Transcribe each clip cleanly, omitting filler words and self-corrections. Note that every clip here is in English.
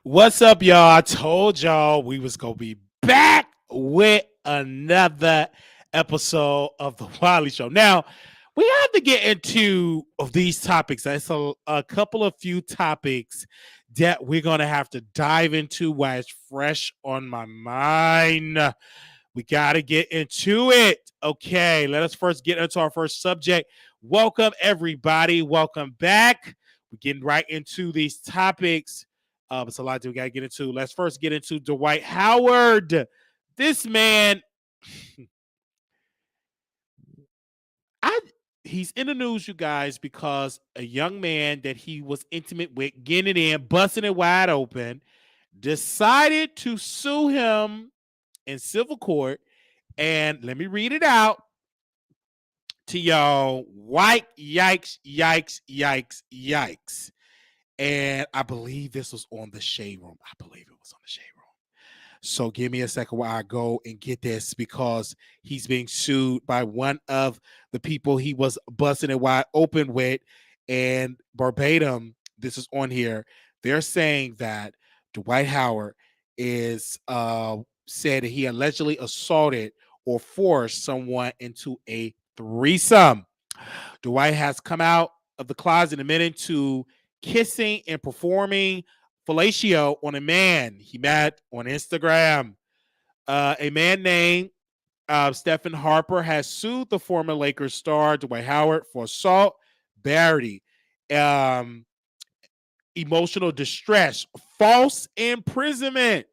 What's up, y'all? I told y'all we was gonna be back with another episode of the Wiley Show. Now, we have to get into of these topics. It's a couple of few topics that we're gonna have to dive into while it's fresh on my mind. We gotta get into it. Okay, let us first get into our first subject. Welcome, everybody. Welcome back. We're getting right into these topics. It's a lot that we got to get into. Let's first get into Dwight Howard. This man, I he's in the news, you guys, because a young man that he was intimate with, getting it in, busting it wide open, decided to sue him in civil court. And let me read it out to y'all. White yikes, yikes, yikes, yikes. And I believe this was on the Shade Room. I believe it was on the Shade Room. So give me a second while I go and get this because he's being sued by one of the people he was busting it wide open with. And verbatim, this is on here. They're saying that Dwight Howard is said that he allegedly assaulted or forced someone into a threesome. Dwight has come out of the closet admitting to kissing and performing fellatio on a man he met on Instagram. A man named Stephen Harper has sued the former Lakers star Dwight Howard for assault, battery, um, emotional distress, false imprisonment.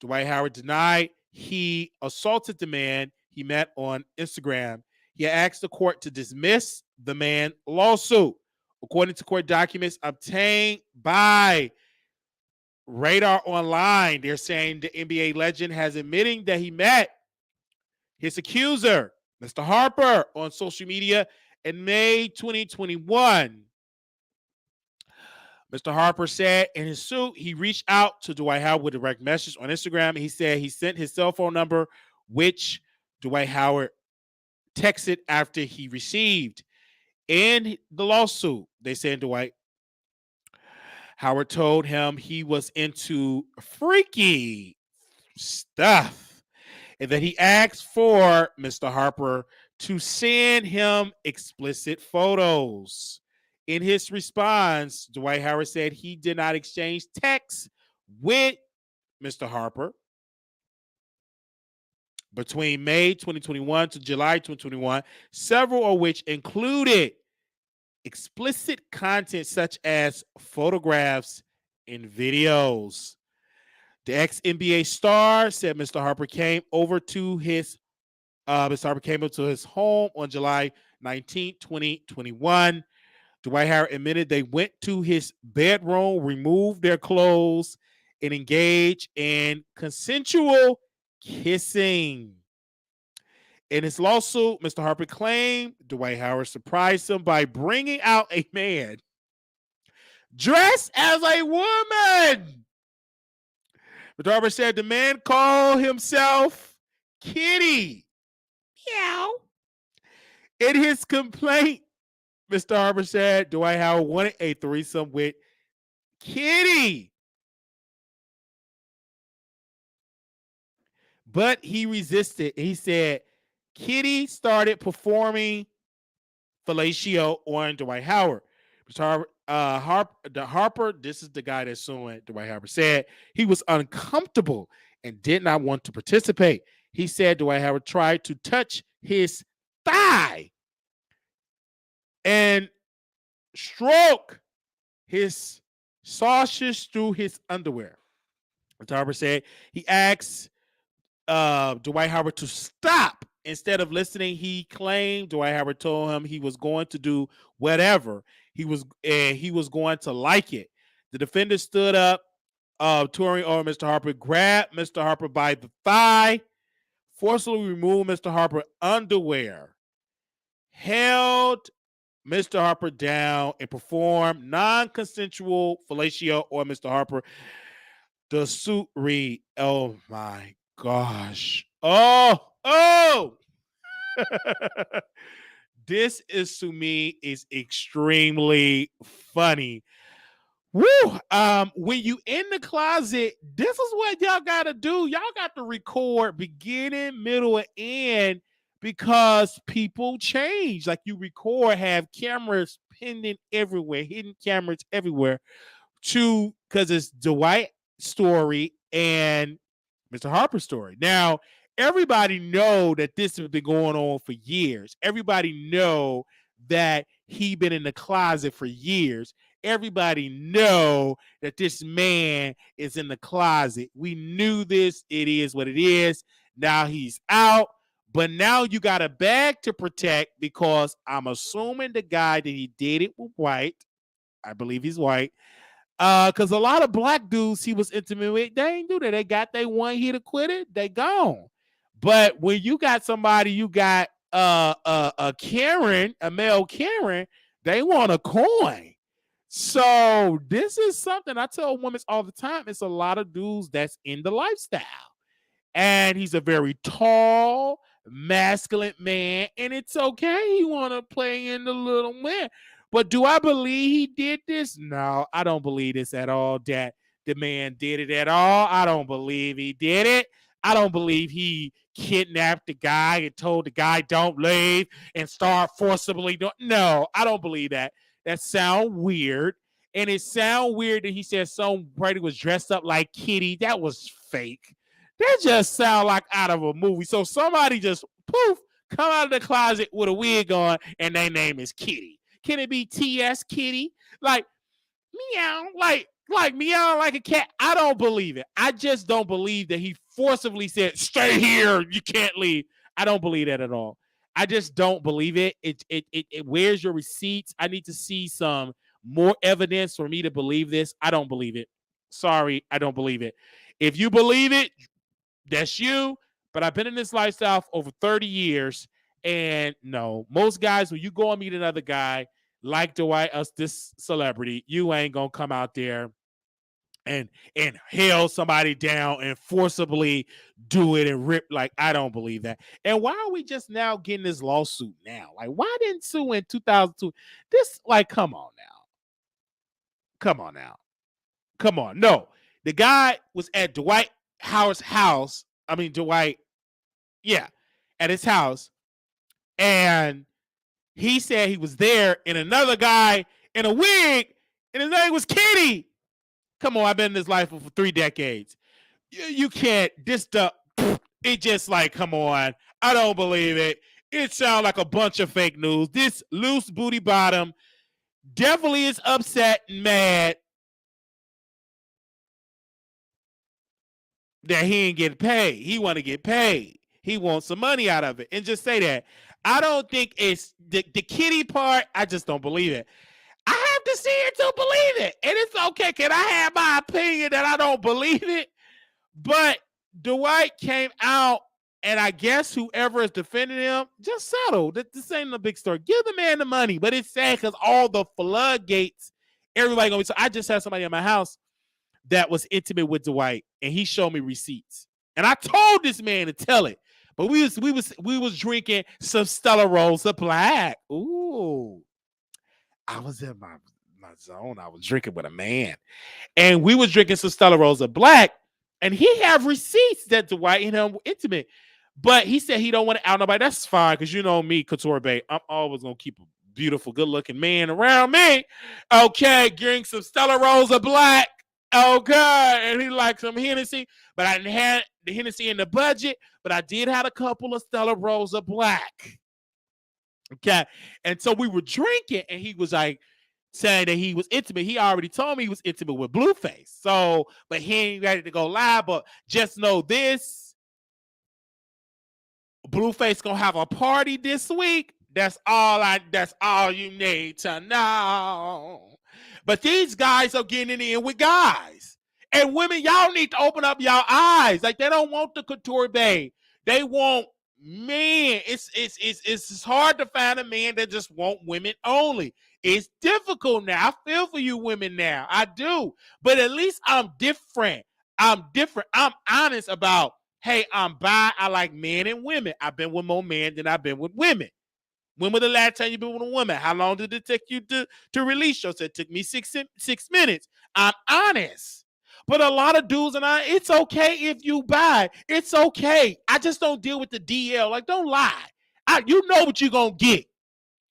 Dwight Howard denied he assaulted the man he met on Instagram. He asked the court to dismiss the man lawsuit. According to court documents obtained by Radar Online, they're saying the NBA legend has admitting that he met his accuser, Mr. Harper, on social media in May 2021. Mr. Harper said in his suit, he reached out to Dwight Howard with a direct message on Instagram. He said he sent his cell phone number, which Dwight Howard texted after he received. In the lawsuit, they said Dwight Howard told him he was into freaky stuff and that he asked for Mr. Harper to send him explicit photos. In his response, Dwight Howard said he did not exchange texts with Mr. Harper between May 2021 to July 2021, several of which included explicit content such as photographs and videos. The ex-NBA star said Mr. Harper came over to his home on July 19, 2021. Dwight Howard admitted they went to his bedroom, removed their clothes, and engaged in consensual kissing. In his lawsuit, Mr. Harper claimed Dwight Howard surprised him by bringing out a man dressed as a woman. Mr. Harper said the man called himself Kitty. Meow. In his complaint, Mr. Harper said Dwight Howard wanted a threesome with Kitty, but he resisted. He said Kitty started performing fellatio on Dwight Howard. Mr. Harper, this is the guy that's suing Dwight Howard, said he was uncomfortable and did not want to participate. He said Dwight Howard tried to touch his thigh and stroke his sausage through his underwear. Mr. Harper said he asked Dwight Howard to stop. Instead of listening, he claimed Dwight Howard told him he was going to do whatever. He was going to like it. The defendant stood up, touring over Mr. Harper, grabbed Mr. Harper by the thigh, forcibly removed Mr. Harper's underwear, held Mr. Harper down, and performed non-consensual fellatio on Mr. Harper. The suit read, oh my gosh. Oh. This is, to me, is extremely funny. Woo! When you in the closet, this is what y'all gotta do. Y'all got to record beginning, middle, and end because people change. Like you record, have cameras pinned everywhere, hidden cameras everywhere. Because it's Dwight story and Mr. Harper's story. Now, everybody know that this has been going on for years. Everybody know that he been in the closet for years. Everybody know that this man is in the closet. We knew this. It is what it is. Now he's out. But now you got a bag to protect because I'm assuming the guy that he did it with white. I believe he's white. Because a lot of black dudes he was intimate with, they ain't do that. They got they one hit to quit it, they gone. But when you got somebody, you got a Karen, a male Karen, they want a coin. So this is something I tell women all the time. It's a lot of dudes that's in the lifestyle. And he's a very tall, masculine man, and it's okay. He want to play in the little man. But do I believe he did this? No, I don't believe this at all. That the man did it at all. I don't believe he did it. I don't believe he kidnapped the guy and told the guy don't leave and start forcibly. No, I don't believe that. That sounds weird. And it sounds weird that he said somebody was dressed up like Kitty. That was fake. That just sound like out of a movie. So somebody just poof, come out of the closet with a wig on, and their name is Kitty. Can it be T.S. Kitty? Like meow, like meow like a cat. I don't believe it. I just don't believe that he forcibly said, "Stay here, you can't leave." I don't believe that at all. I just don't believe it. It where's your receipts? I need to see some more evidence for me to believe this. I don't believe it. Sorry, I don't believe it. If you believe it, that's you. But I've been in this lifestyle for over 30 years. And no, most guys, when you go and meet another guy like Dwight, us, this celebrity, you ain't gonna come out there and hail somebody down and forcibly do it and rip. Like, I don't believe that. And why are we just now getting this lawsuit now? Like, why didn't sue in 2002? This, like, come on now. Come on now. Come on. No. The guy was at Dwight Howard's house. I mean, Dwight, yeah, at his house. And he said he was there, and another guy in a wig, and his name was Kitty. Come on, I've been in this life for 3 decades. You can't, it just like, come on. I don't believe it. It sounds like a bunch of fake news. This loose booty bottom definitely is upset and mad that he ain't getting paid. He want to get paid. He wants some money out of it. And just say that. I don't think it's the Kitty part. I just don't believe it. I have to see it to believe it. And it's okay. Can I have my opinion that I don't believe it? But Dwight came out, and I guess whoever is defending him, just settle. This ain't a big story. Give the man the money. But it's sad because all the floodgates, everybody gonna be. So I just had somebody in my house that was intimate with Dwight, and he showed me receipts. And I told this man to tell it. But we was drinking some Stella Rosa Black. Ooh. I was in my zone. I was drinking with a man. And we was drinking some Stella Rosa Black. And he have receipts that Dwight and him were intimate. But he said he don't want to out nobody. That's fine, because you know me, Couture Bay. I'm always going to keep a beautiful, good-looking man around me. Okay, drink some Stella Rosa Black. Okay, and he likes some Hennessy. But I didn't have the Hennessy in the budget. But I did have a couple of Stella Rosa Black. Okay. And so we were drinking, and he was like saying that he was intimate. He already told me he was intimate with Blueface. So, but he ain't ready to go live. But just know this: Blueface gonna have a party this week. That's all you need to know. But these guys are getting in with guys. And women, y'all need to open up y'all eyes. Like, they don't want the Couture Bay. They want men. It's hard to find a man that just want women only. It's difficult now. I feel for you women now. I do. But at least I'm different. I'm honest about, hey, I'm bi. I like men and women. I've been with more men than I've been with women. When was the last time you been with a woman? How long did it take you to release yourself? It took me 6 minutes. I'm honest. But a lot of dudes and it's okay if you buy. It's okay. I just don't deal with the DL. Like, don't lie. You know what you're going to get.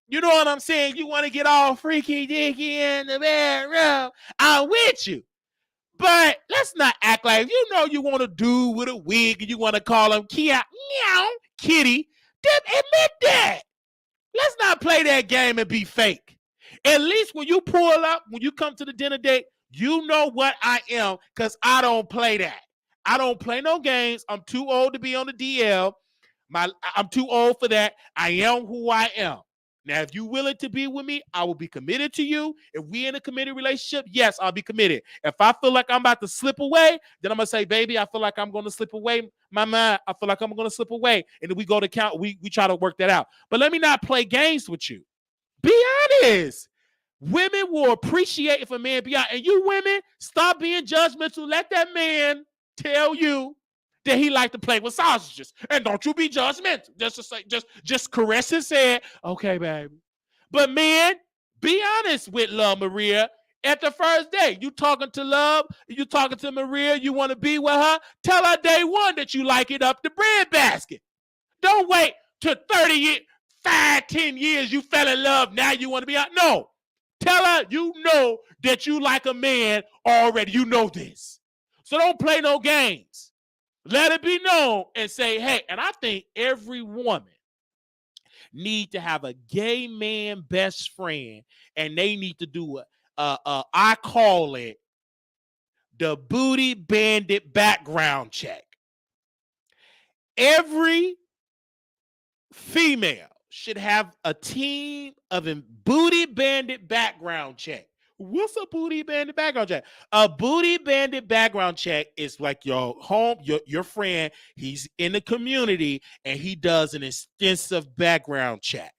You know what I'm saying? You want to get all freaky dicky in the bedroom. I'm with you. But let's not act like, you know, you want to do with a wig and you want to call him kitty. Then admit that. Let's not play that game and be fake. At least when you pull up, when you come to the dinner date, you know what I am, because I don't play that. I don't play no games. I'm too old to be on the DL. I'm too old for that. I am who I am. Now, if you're willing to be with me, I will be committed to you. If we're in a committed relationship, yes, I'll be committed. If I feel like I'm about to slip away, then I'm going to say, baby, I feel like I'm going to slip away. My mind, I feel like I'm going to slip away. And then we go to count. We try to work that out. But let me not play games with you. Be honest. Women will appreciate if a man be honest. And you women, stop being judgmental. Let that man tell you that he like to play with sausages. And don't you be judgmental. Just caress his head. Okay, baby. But man, be honest with Love Maria. At the first day, you talking to Love, you talking to Maria, you want to be with her, tell her day one that you like it up the bread basket. Don't wait till 30 years, 5, 10 years you fell in love, now you want to be out. No. Tell her you know that you like a man already. You know this. So don't play no games. Let it be known and say, hey, and I think every woman need to have a gay man best friend, and they need to do I call it the booty bandit background check. Every female should have a team of a booty bandit background check. What's a booty bandit background check? A booty bandit background check is like your friend, he's in the community and he does an extensive background check.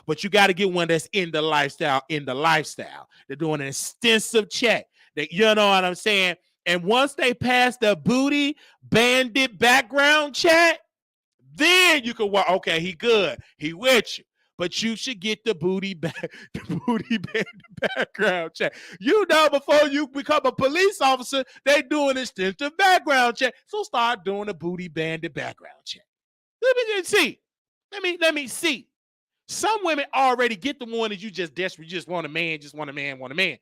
But you got to get one that's in the lifestyle. They're doing an extensive check. You know what I'm saying? And once they pass the booty bandit background check, then you can walk. Okay, he good. He with you. But you should get the booty bandit background check. You know, before you become a police officer, they do an extensive background check. So start doing a booty bandit background check. Let me see. Let me see. Some women already get the one that you just desperate. You just want a man, want a man.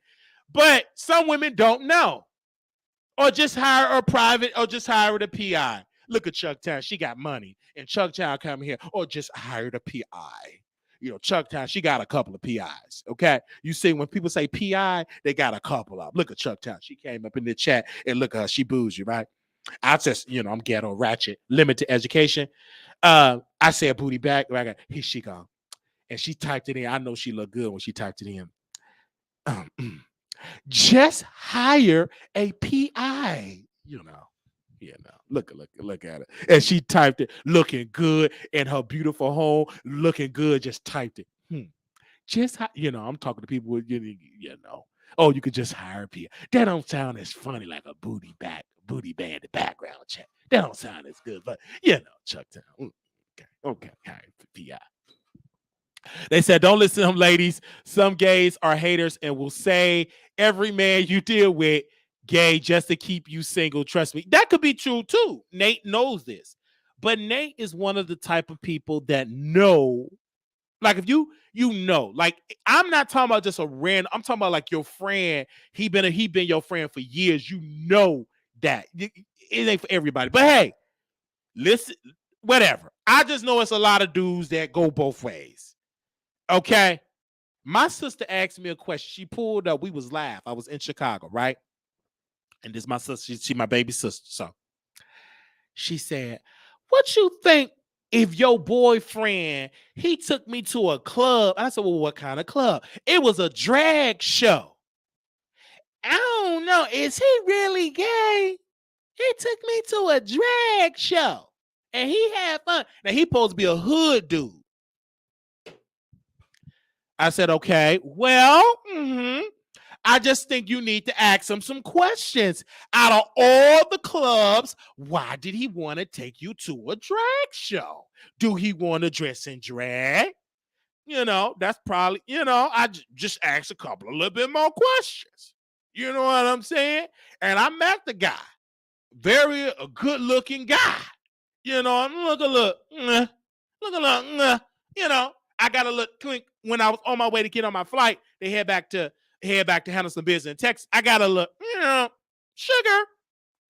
But some women don't know. Or just hire a private, or just hire the PI. Look at Chucktown. She got money. And Chucktown come here. Or just hire the PI. You know, Chucktown, she got a couple of PIs. Okay. You see, when people say PI, they got a couple of them. Look at Chucktown. She came up in the chat and look at her. She bougie, right? I just, I'm ghetto ratchet, limited education. I said booty back. Right? Here she go. And she typed it in. I know she looked good when she typed it in. Just hire a PI, Look at it. And she typed it, looking good in her beautiful home, looking good, just typed it. I'm talking to people with, oh, you could just hire a PI. That don't sound as funny like a booty bandit background check. That don't sound as good, but, Chucktown. Okay, hire PI. They said, don't listen to them, ladies. Some gays are haters and will say every man you deal with gay just to keep you single. Trust me. That could be true too. Nate knows this. But Nate is one of the type of people that know, like if you know, like I'm not talking about just a random, I'm talking about like your friend. He been your friend for years. You know that. It ain't for everybody. But hey, listen, whatever. I just know it's a lot of dudes that go both ways. Okay. My sister asked me a question. She pulled up. We was live. I was in Chicago, right? And this is my sister. She my baby sister. So she said, what you think if your boyfriend, he took me to a club? I said, well, what kind of club? It was a drag show. I don't know. Is he really gay? He took me to a drag show. And he had fun. Now, he supposed to be a hood dude. I said, okay, well, I just think you need to ask him some questions. Out of all the clubs, why did he want to take you to a drag show? Do he want to dress in drag? That's probably, I just asked a little bit more questions. You know what I'm saying? And I met the guy, very a good looking guy. I'm look, I got a little twink when I was on my way to get on my flight. They head back to handle some business in Texas. I got a look, sugar.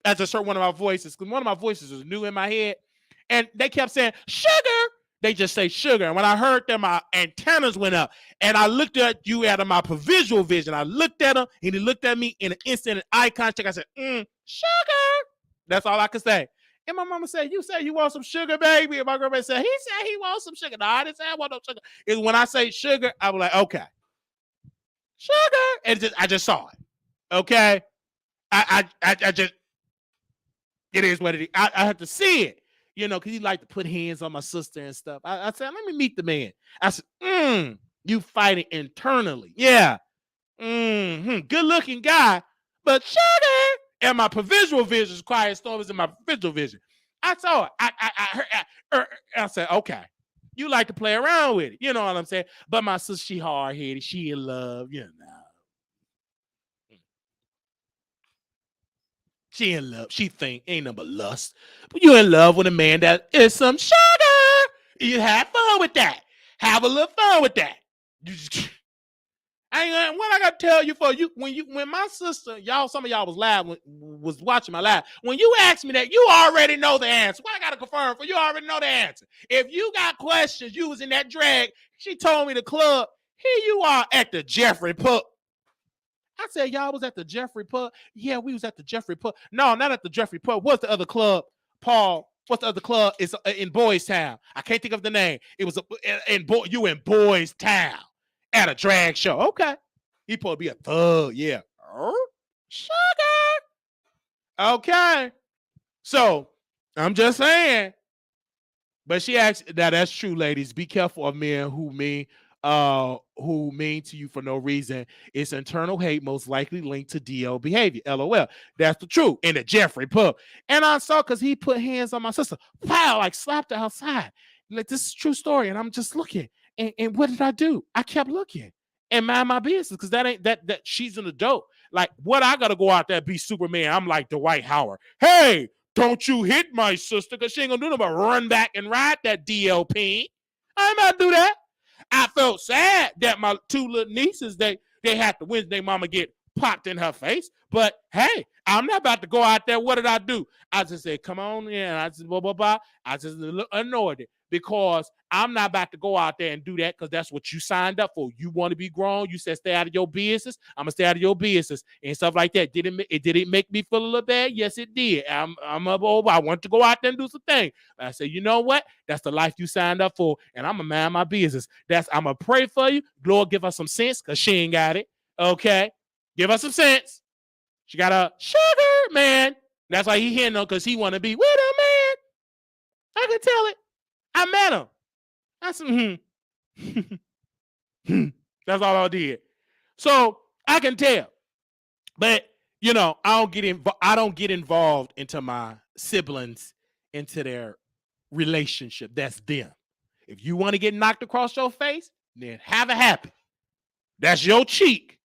As a certain one of my voices, because one of my voices was new in my head, and they kept saying sugar. They just say sugar, and when I heard them, my antennas went up, and I looked at you out of my visual vision. I looked at him, and he looked at me in an instant eye contact. I said, sugar. That's all I could say. And my mama said, "You say you want some sugar, baby?" And my grandma said, "He said he wants some sugar." No, I didn't say I want no sugar. Is when I say sugar, I was like, "Okay, sugar," and I just saw it. Okay, I just. It is what it is. I have to see it, because he like to put hands on my sister and stuff. I said, let me meet the man. I said, you fighting internally. Yeah. Good looking guy, but sugar. And my visual vision, quiet storm is in my visual vision. I saw it. I heard. I said, okay. You like to play around with it. You know what I'm saying? But my sister, she hard-headed. She in love, She in love. She think ain't nothing but lust. But you in love with a man that is some sugar. You have fun with that. Have a little fun with that. What I gotta tell you for you when my sister, some of y'all was watching my live. When you asked me that, you already know the answer. What I gotta confirm for you already know the answer. If you got questions, you was in that drag. She told me the club. Here you are at the Jeffrey Pub. I said, y'all was at the Jeffrey Pub? Yeah, we was at the Jeffrey Pub. No, not at the Jeffrey Pub. What's the other club, Paul? What's the other club? It's in Boys Town. I can't think of the name. It was in Boys Town at a drag show. Okay. He supposed to be a thug. Yeah. Sugar. Okay. So, I'm just saying. But she asked, that's true, ladies. Be careful of men who mean to you for no reason. It's internal hate, most likely linked to DL behavior. LOL. That's the truth. In the Jeffrey Pub. And I saw because he put hands on my sister. Wow, like slapped her outside. Like, this is a true story. And I'm just looking. And what did I do? I kept looking and mind my business because that ain't that she's an adult. Like, what I gotta go out there and be Superman. I'm like Dwight Howard. Hey, don't you hit my sister because she ain't gonna do nothing but run back and ride that DLP. I ain't about to do that. I felt sad that my two little nieces, they had to Wednesday mama get popped in her face. But hey, I'm not about to go out there. What did I do? I just said, come on in. And I just blah, blah, blah. I just annoyed it because I'm not about to go out there and do that because that's what you signed up for. You want to be grown. You said stay out of your business. I'm gonna stay out of your business and stuff like that. Did it make me feel a little bad? Yes, it did. I want to go out there and do some things. I said, you know what? That's the life you signed up for, and I'm gonna mind my business. I'm gonna pray for you. Lord, give us some sense because she ain't got it. Okay, give us some sense. She got a sugar man. That's why he hitting her because he want to be with a man. I can tell it. I met him. I said, That's all I did. So I can tell. But I don't get involved into my siblings, into their relationship. That's them. If you want to get knocked across your face, then have it happen. That's your cheek.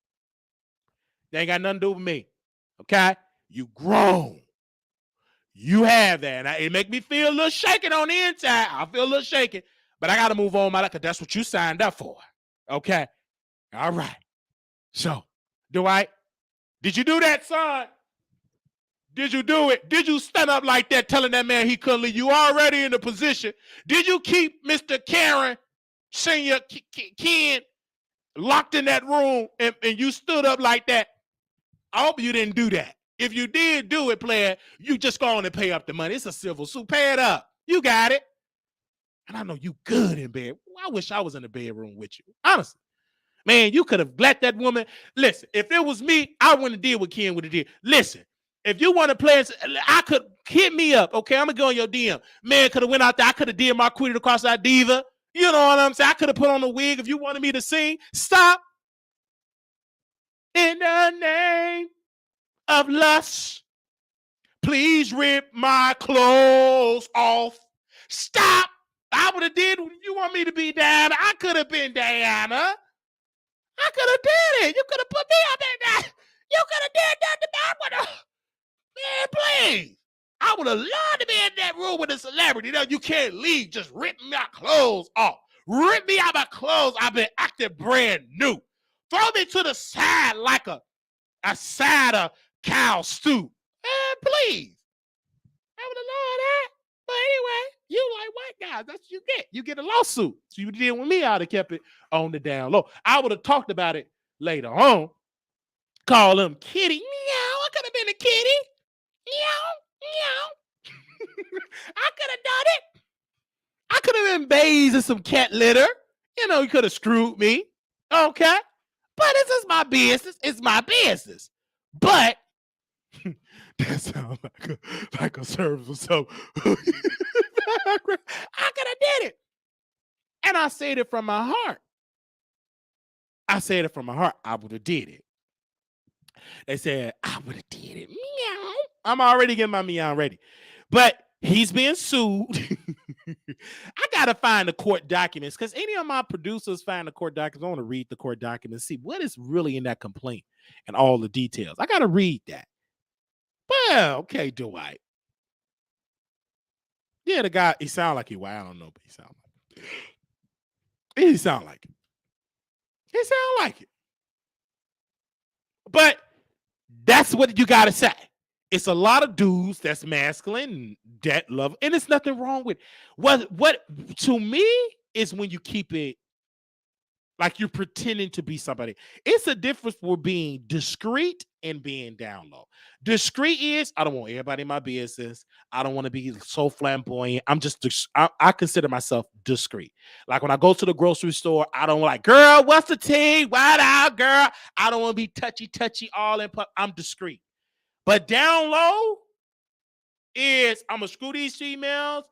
They ain't got nothing to do with me. Okay? You grown. You have that. And it make me feel a little shaking on the inside. I feel a little shaking. But I got to move on my life because that's what you signed up for. Okay? All right. So, Dwight, did you do that, son? Did you do it? Did you stand up like that telling that man he couldn't leave? You already in the position. Did you keep Mr. Karen, Senior Ken, locked in that room and you stood up like that? I hope you didn't do that. If you did do it, player, you just go on and pay up the money. It's a civil suit. Pay it up. You got it. And I know you good in bed. I wish I was in the bedroom with you. Honestly. Man, you could have let that woman. Listen, if it was me, I wouldn't have did what Ken would have did. Listen, if you want to play, I could hit me up. Okay, I'm going to go on your DM. Man, could have went out there. I could have did my Queen across that diva. You know what I'm saying? I could have put on a wig if you wanted me to sing. Stop. In the name of lust, please rip my clothes off. Stop. I would have did. You want me to be Diana? I could have been Diana. I could have did it. You could have put me up in there. You could have did that to me. I would have. Man, please. I would have loved to be in that room with a celebrity. You know, you can't leave. Just rip my clothes off. Rip me out my clothes. I've been acting brand new. Throw me to the side like a side of cow stew. Man, please. I would have loved that. But anyway, you like white guys. That's what you get. You get a lawsuit. So you did with me, I'd have kept it on the down low. I would have talked about it later on. Call him kitty. Meow. I could have been a kitty. Meow. Meow. I could have done it. I could have been bathed in some cat litter. You know, you could have screwed me. Okay. But this is my business. It's my business. But that sounds like a service or something. I could have did it. And I said it from my heart. I said it from my heart. I would have did it. They said, I would have did it. Meow. I'm already getting my meow ready. But he's being sued. I got to find the court documents because any of my producers find the court documents. I want to read the court documents, see what is really in that complaint and all the details. I got to read that. Well, okay, Dwight. Yeah, the guy, he sound like he white. I don't know, but he sound like it. He sound like it. He sound like it. But that's what you got to say. It's a lot of dudes that's masculine and that love, and it's nothing wrong with what to me is when you keep it like you're pretending to be somebody. It's a difference for being discreet and being down low. Discreet is I don't want everybody in my business. I don't want to be so flamboyant. I consider myself discreet. Like when I go to the grocery store, I don't like, girl, what's the tea? White out, girl. I don't want to be touchy all in. I'm discreet. But down low is I'm gonna screw these females.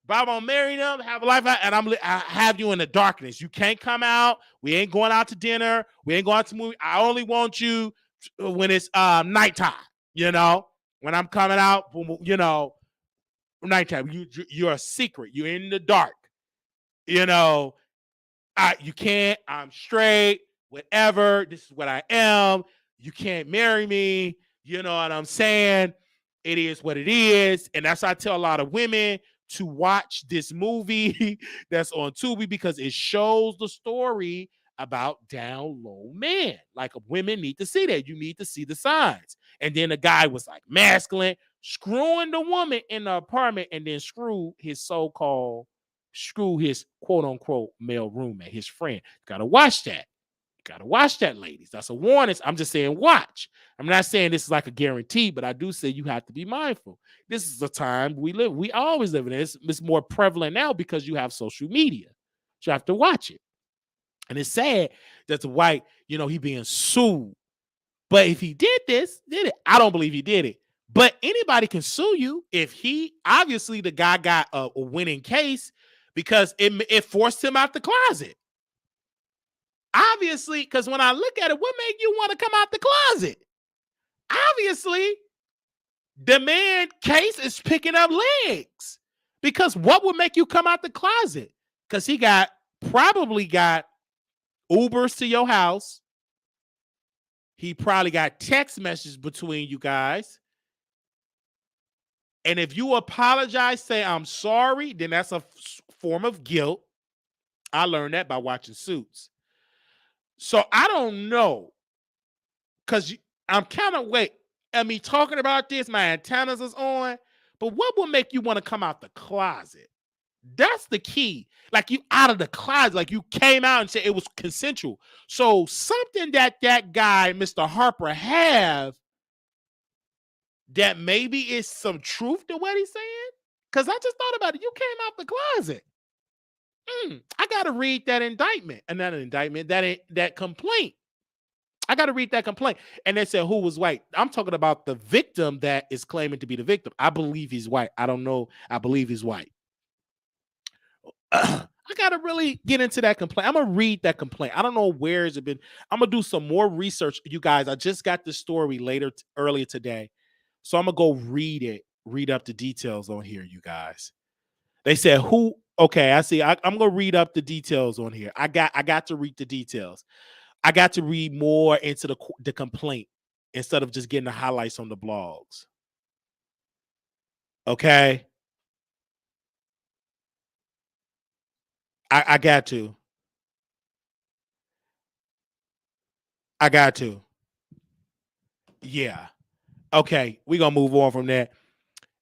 I'm gonna marry them, have a life, and I have you in the darkness. You can't come out. We ain't going out to dinner. We ain't going out to movie. I only want you when it's nighttime. You know, when I'm coming out, you know, nighttime. You're a secret. You're in the dark. You know, you can't. I'm straight. Whatever. This is what I am. You can't marry me. You know what I'm saying? It is what it is, and that's why I tell a lot of women to watch this movie that's on Tubi because it shows the story about down low men. Like women need to see that. You need to see the signs. And then the guy was like masculine, screwing the woman in the apartment and then screw his quote unquote male roommate, his friend. Gotta watch that. Gotta watch that, ladies. That's a warning. I'm just saying watch. I'm not saying this is like a guarantee, but I do say you have to be mindful. This is the time we live. We always live in it. It's more prevalent now because you have social media. So you have to watch it. And it's sad that the white, you know, he being sued. But if he did it, I don't believe he did it. But anybody can sue you if obviously the guy got a winning case because it forced him out the closet. Obviously, because when I look at it, what made you want to come out the closet? Obviously, the man case is picking up legs. Because what would make you come out the closet? Because he probably got Ubers to your house. He probably got text messages between you guys. And if you apologize, say, I'm sorry, then that's a form of guilt. I learned that by watching Suits. So I don't know, because I'm kind of me talking about this, my antennas is on, but what will make you want to come out the closet? That's the key. Like you out of the closet, like you came out and said it was consensual. So something that guy, Mr. Harper, have that maybe is some truth to what he's saying. Because I just thought about it. You came out the closet. I got to read that indictment. And not an indictment, that complaint. I got to read that complaint. And they said, who was white? I'm talking about the victim that is claiming to be the victim. I believe he's white. I don't know. I believe he's white. I got to really get into that complaint. I'm going to read that complaint. I don't know where has it been. I'm going to do some more research. You guys, I just got the story earlier today. So I'm going to go read up the details on here, you guys. They said who. Okay, I see. I'm gonna read up the details on here. I got to read the details. I got to read more into the complaint instead of just getting the highlights on the blogs. Okay, I got to. I got to. Yeah. Okay, we're gonna move on from that.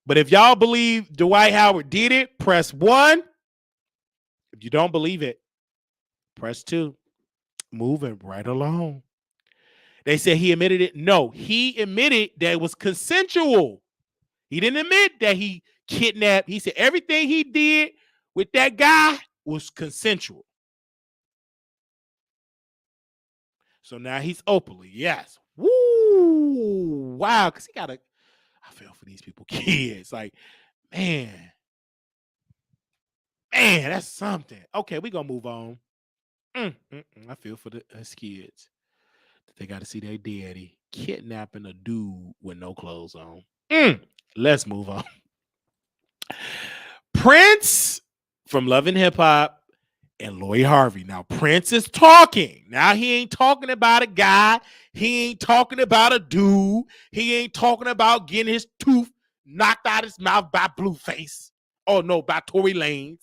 But if y'all believe Dwight Howard did it, press 1. If you don't believe it, press 2. Moving right along. They said he admitted it. No, he admitted that it was consensual. He didn't admit that he kidnapped. He said everything he did with that guy was consensual. So now he's openly, yes. Woo! Wow, because he got a. I feel for these people, kids. Like, man, that's something. Okay, we're gonna move on. I feel for the kids. They got to see their daddy kidnapping a dude with no clothes on. Let's move on. Prince from Love and Hip Hop and Lloyd Harvey. Now, Prince is talking. Now, he ain't talking about a guy. He ain't talking about a dude. He ain't talking about getting his tooth knocked out his mouth by Blueface. Oh, no, by Tory Lanez.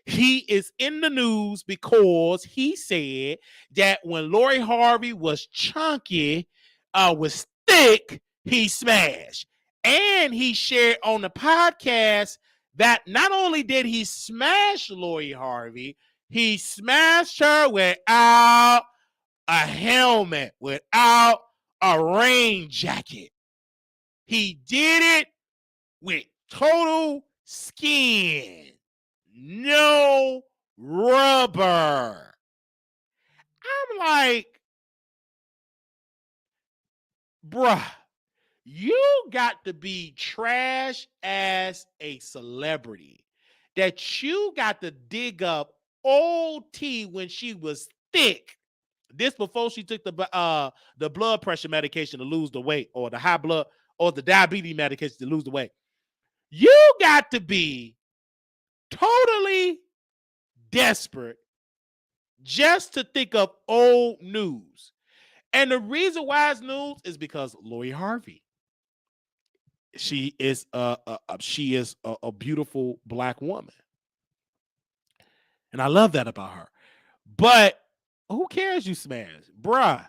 He is in the news because he said that when Lori Harvey was chunky, was thick, he smashed. And he shared on the podcast that not only did he smash Lori Harvey, he smashed her without a helmet, without a rain jacket. He did it with total skin. No rubber. I'm like, bruh, you got to be trash as a celebrity that you got to dig up old T when she was thick. This before she took the blood pressure medication to lose the weight, or the high blood, or the diabetes medication to lose the weight. You got to be totally desperate just to think of old news. And the reason why it's news is because Lori Harvey. She is a beautiful black woman. And I love that about her. But who cares you smash? Bruh,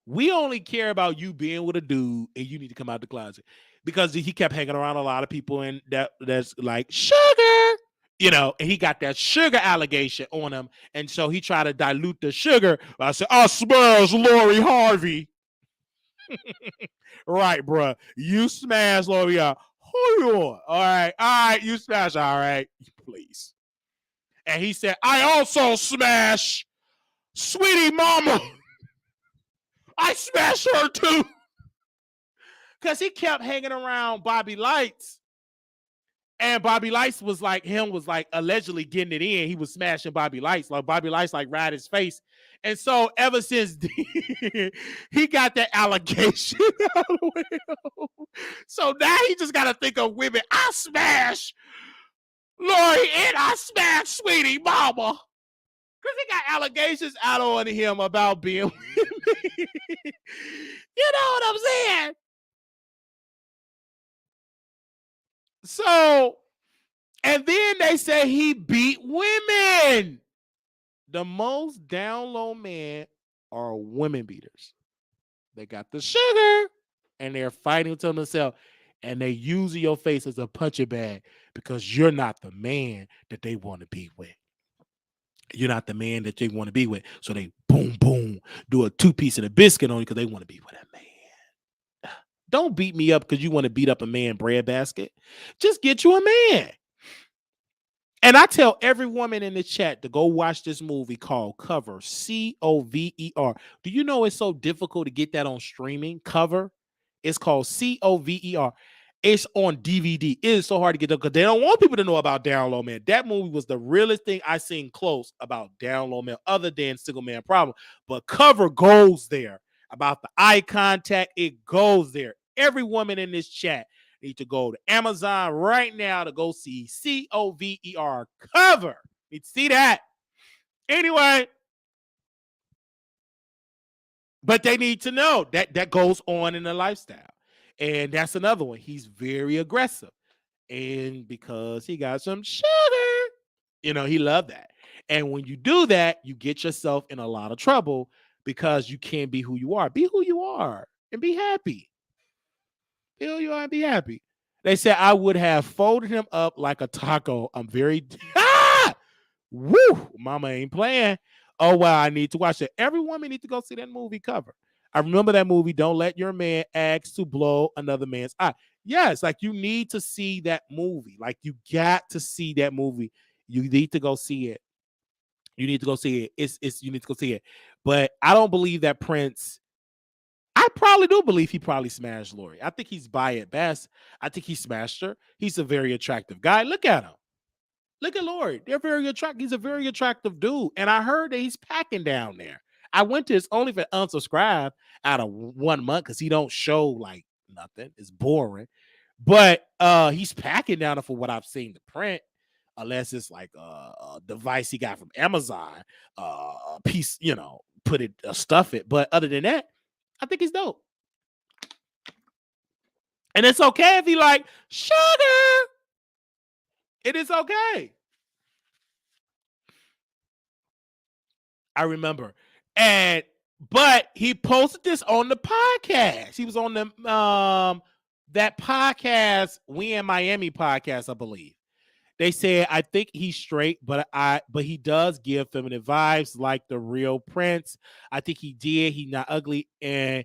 we only care about you being with a dude and you need to come out the closet. Because he kept hanging around a lot of people and that's like, sugar, and he got that sugar allegation on him. And so he tried to dilute the sugar. I said, I smash Lori Harvey. Right, bruh. You smash Lori Harvey. Hold on. All right, you smash. All right, please. And he said, I also smash Sweetie Mama. I smashed her too. Because he kept hanging around Bobby Lights. And Bobby Lights was like allegedly getting it in. He was smashing Bobby Lights. Like Bobby Lights like ride his face. And so ever since he got that allegation out of the way. So now he just got to think of women. I smash Lori and I smash Sweetie Mama. Because he got allegations out on him about being women. You know what I'm saying? So, and then they say he beat women. The most down low men are women beaters. They got the sugar and they're fighting to themselves and they use your face as a punching bag because you're not the man that they want to be with. You're not the man that they want to be with. So they boom, boom, do a 2-piece and a biscuit on you because they want to be with a man. Don't beat me up because you want to beat up a man breadbasket. Just get you a man. And I tell every woman in the chat to go watch this movie called Cover, Cover. Do you know it's so difficult to get that on streaming? Cover. It's called Cover. It's on DVD. It is so hard to get up because they don't want people to know about Down Low Man. That movie was the realest thing I seen close about Down Low Man other than Single Man Problem. But Cover goes there. About the eye contact, it goes there. Every woman in this chat You need to go to Amazon right now to go see Cover. Cover. You need to see that. Anyway, but they need to know that goes on in the lifestyle. And that's another one. He's very aggressive. And because he got some sugar, he loved that. And when you do that, you get yourself in a lot of trouble because you can't be who you are. Be who you are and be happy. Be who you are and be happy. They said I would have folded him up like a taco. I'm very woo, mama ain't playing. Oh wow, I need to watch it. Every woman need to go see that movie Cover. I remember that movie. Don't let your man ask to blow another man's eye. Yes, like you need to see that movie. Like you got to see that movie. You need to go see it. You need to go see it. It's you need to go see it. But I don't believe that Prince. I probably do believe he probably smashed Lori. I think he's bi at best. I think he smashed her. He's a very attractive guy. Look at him. Look at Lori. They're very attractive. He's a very attractive dude. And I heard that he's packing down there. I went to his OnlyFans unsubscribe out of 1 month because he don't show like nothing. It's boring. But he's packing down for what I've seen the print. Unless it's like a device he got from Amazon, a piece, put it, stuff it. But other than that, I think he's dope. And it's okay if he like sugar. It is okay. I remember. But he posted this on the podcast. He was on the that podcast, We in Miami podcast, I believe. They said, I think he's straight, but he does give feminine vibes like the real Prince. I think he did. He's not ugly. And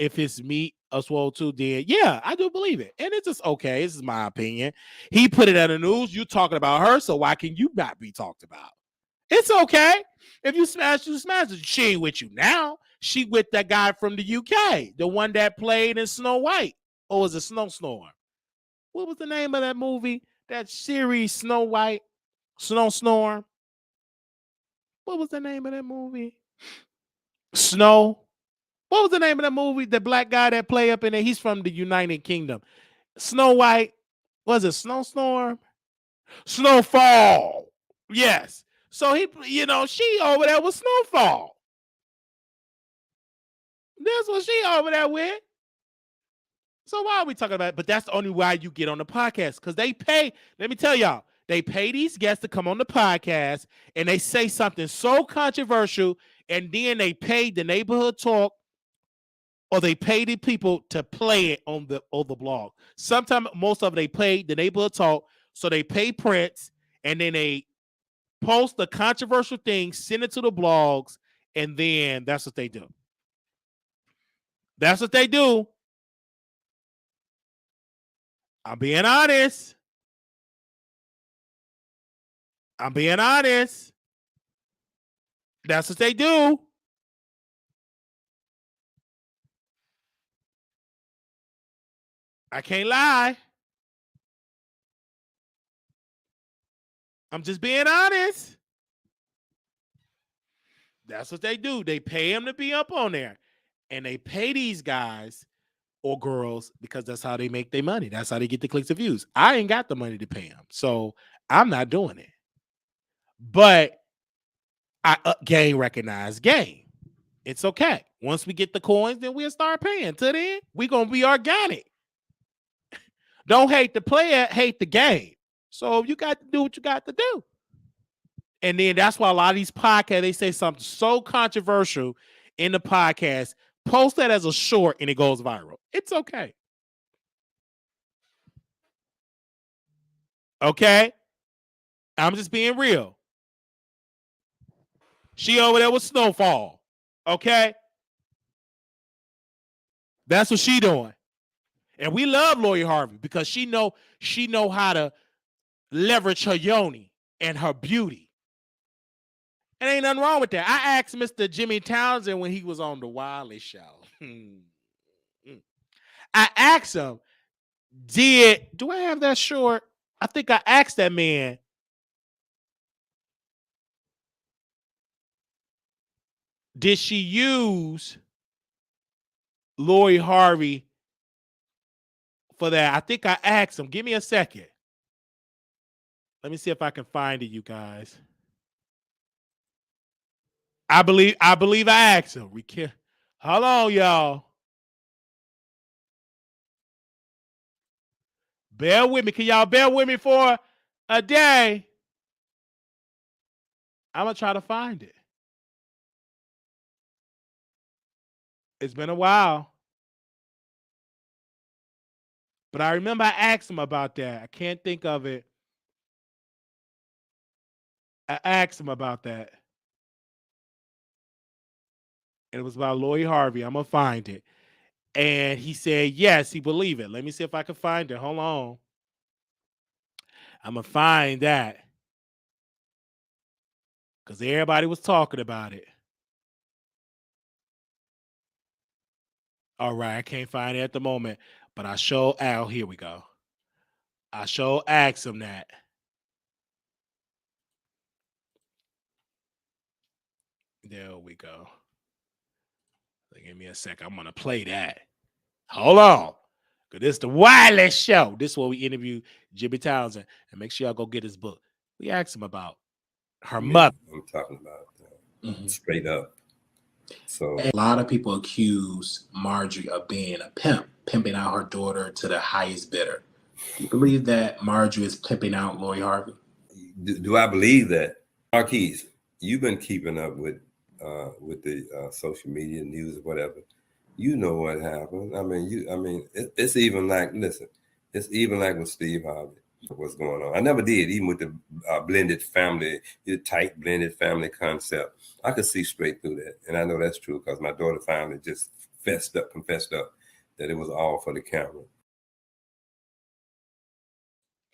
if his meat as well too did, yeah, I do believe it. And it's just okay. This is my opinion. He put it on the news. You talking about her, so why can you not be talked about? It's okay. If you smash, you smash. She ain't with you now. She with that guy from the UK, the one that played in Snow White. Or was it Snowstorm? What was the name of that movie? That series, Snow White, Snowstorm. What was the name of that movie? Snow. What was the name of that movie? The black guy that play up in there. He's from the United Kingdom. Snow White. Was it Snowstorm? Snowfall. Yes. So she over there with Snowfall. That's what she over there with. So why are we talking about it? But that's the only why you get on the podcast. Because they pay, let me tell y'all, they pay these guests to come on the podcast and they say something so controversial, and then they pay the neighborhood talk or they pay the people to play it on the blog. Sometimes, most of it, they pay the neighborhood talk, so they pay Prince, and then they post the controversial thing, send it to the blogs, and then that's what they do. That's what they do. I'm being honest. That's what they do. I can't lie. I'm just being honest. That's what they do. They pay him to be up on there. And they pay these guys or girls because that's how they make their money. That's how they get the clicks and views. I ain't got the money to pay them. So I'm not doing it. But I game recognize game. It's okay. Once we get the coins, then we'll start paying. Till then, we're going to be organic. Don't hate the player, hate the game. So you got to do what you got to do. And then that's why a lot of these podcasts, they say something so controversial in the podcast, post that as a short and it goes viral. It's okay. Okay? I'm just being real. She over there with Snowfall. Okay? That's what she doing. And we love Lori Harvey because she know how to leverage her yoni and her beauty. And ain't nothing wrong with that. I asked Mr. Jimmy Townsend when he was on the Wiley Show. I asked him, do I have that short? I think I asked that man, did she use Lori Harvey for that. I think I asked him. Give me a second. Let me see if I can find it, you guys. I believe I asked him. Hold on, y'all. Bear with me. Can y'all bear with me for a day? I'm going to try to find it. It's been a while. But I remember I asked him about that. I can't think of it. I asked him about that. And it was about Lloyd Harvey. I'm going to find it. And he said, yes, he believed it. Let me see if I can find it. Hold on. I'm going to find that. Because everybody was talking about it. All right, I can't find it at the moment. But I show Al. Here we go. I show asked him that. There we go. Give me a second. I'm going to play that. Hold on. Because this is the Wiley Show. This is where we interview Jimmy Townsend. And make sure y'all go get his book. We asked him about her mother. I'm talking about straight up. So a lot of people accuse Marjorie of being a pimp, pimping out her daughter to the highest bidder. Do you believe that Marjorie is pimping out Lloyd Harvey? Do I believe that? Marquise, you've been keeping up with the social media news or whatever. You know what happened. I mean, it's even like, listen, it's even like with Steve Harvey. What's going on? I never did, even with the blended family, the tight blended family concept. I could see straight through that, and I know that's true because my daughter finally just confessed up that it was all for the camera.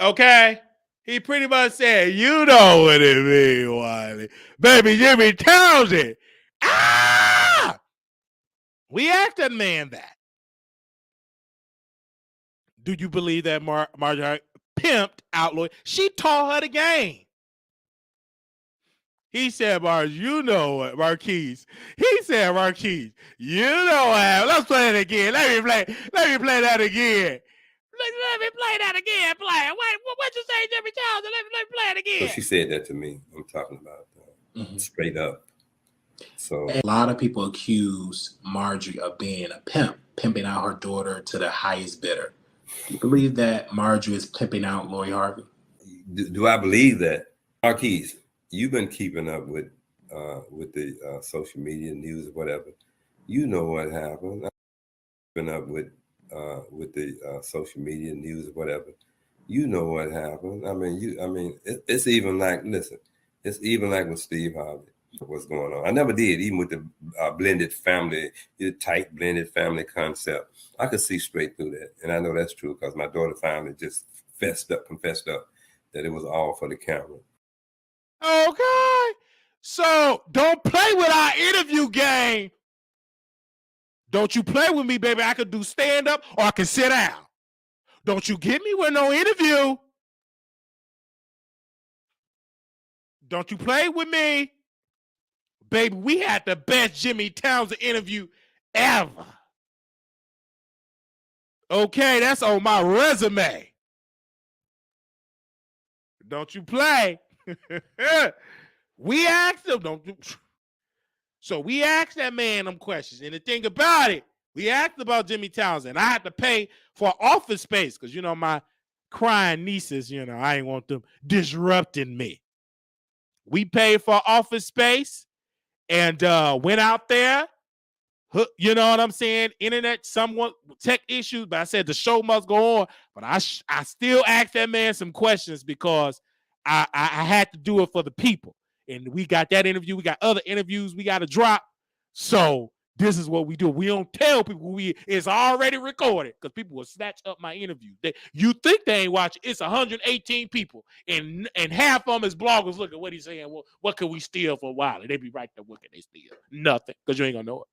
Okay, he pretty much said, "You know what it means, Wiley, baby Jimmy Townsend." Ah, we asked that man that. Do you believe that Marjorie pimped out Lloyd? She taught her the game. He said, you know what, Marquise. He said, Marquise, you know what? Let's play it again. Let me play that again. Let me play that again. Play it. What'd you say, Jimmy Townsend? Let me play it again. So she said that to me. I'm talking about straight up. So a lot of people accuse Marjorie of being a pimp, pimping out her daughter to the highest bidder. Do you believe that Marjorie is pimping out Lloyd Harvey? Do I believe that? Marquise, you've been keeping up with the social media news or whatever. You know what happened. I've been up with the social media news or whatever. You know what happened. I mean, it's even like, listen, it's even like with Steve Harvey. What's going on? I never did, even with the blended family, the tight blended family concept. I could see straight through that, and I know that's true because my daughter finally just confessed up that it was all for the camera. Okay, so don't play with our interview game. Don't you play with me, baby. I could do stand up or I can sit down. Don't you get me with no interview. Don't you play with me. Baby, we had the best Jimmy Townsend interview ever. Okay, that's on my resume. Don't you play. We asked him, So we asked that man them questions. And the thing about it, we asked about Jimmy Townsend. I had to pay for office space because, my crying nieces, I ain't want them disrupting me. We paid for office space and went out there. You know what I'm saying? Internet, somewhat tech issues, but I said the show must go on. But I still asked that man some questions because I had to do it for the people. And we got that interview. We got other interviews we got to drop. So this is what we do. We don't tell people it's already recorded because people will snatch up my interview. You think they ain't watching. It's 118 people. And half of them is bloggers. Look at what he's saying. Well, what can we steal for Wiley? They be right there. What can they steal? Nothing, because you ain't going to know it.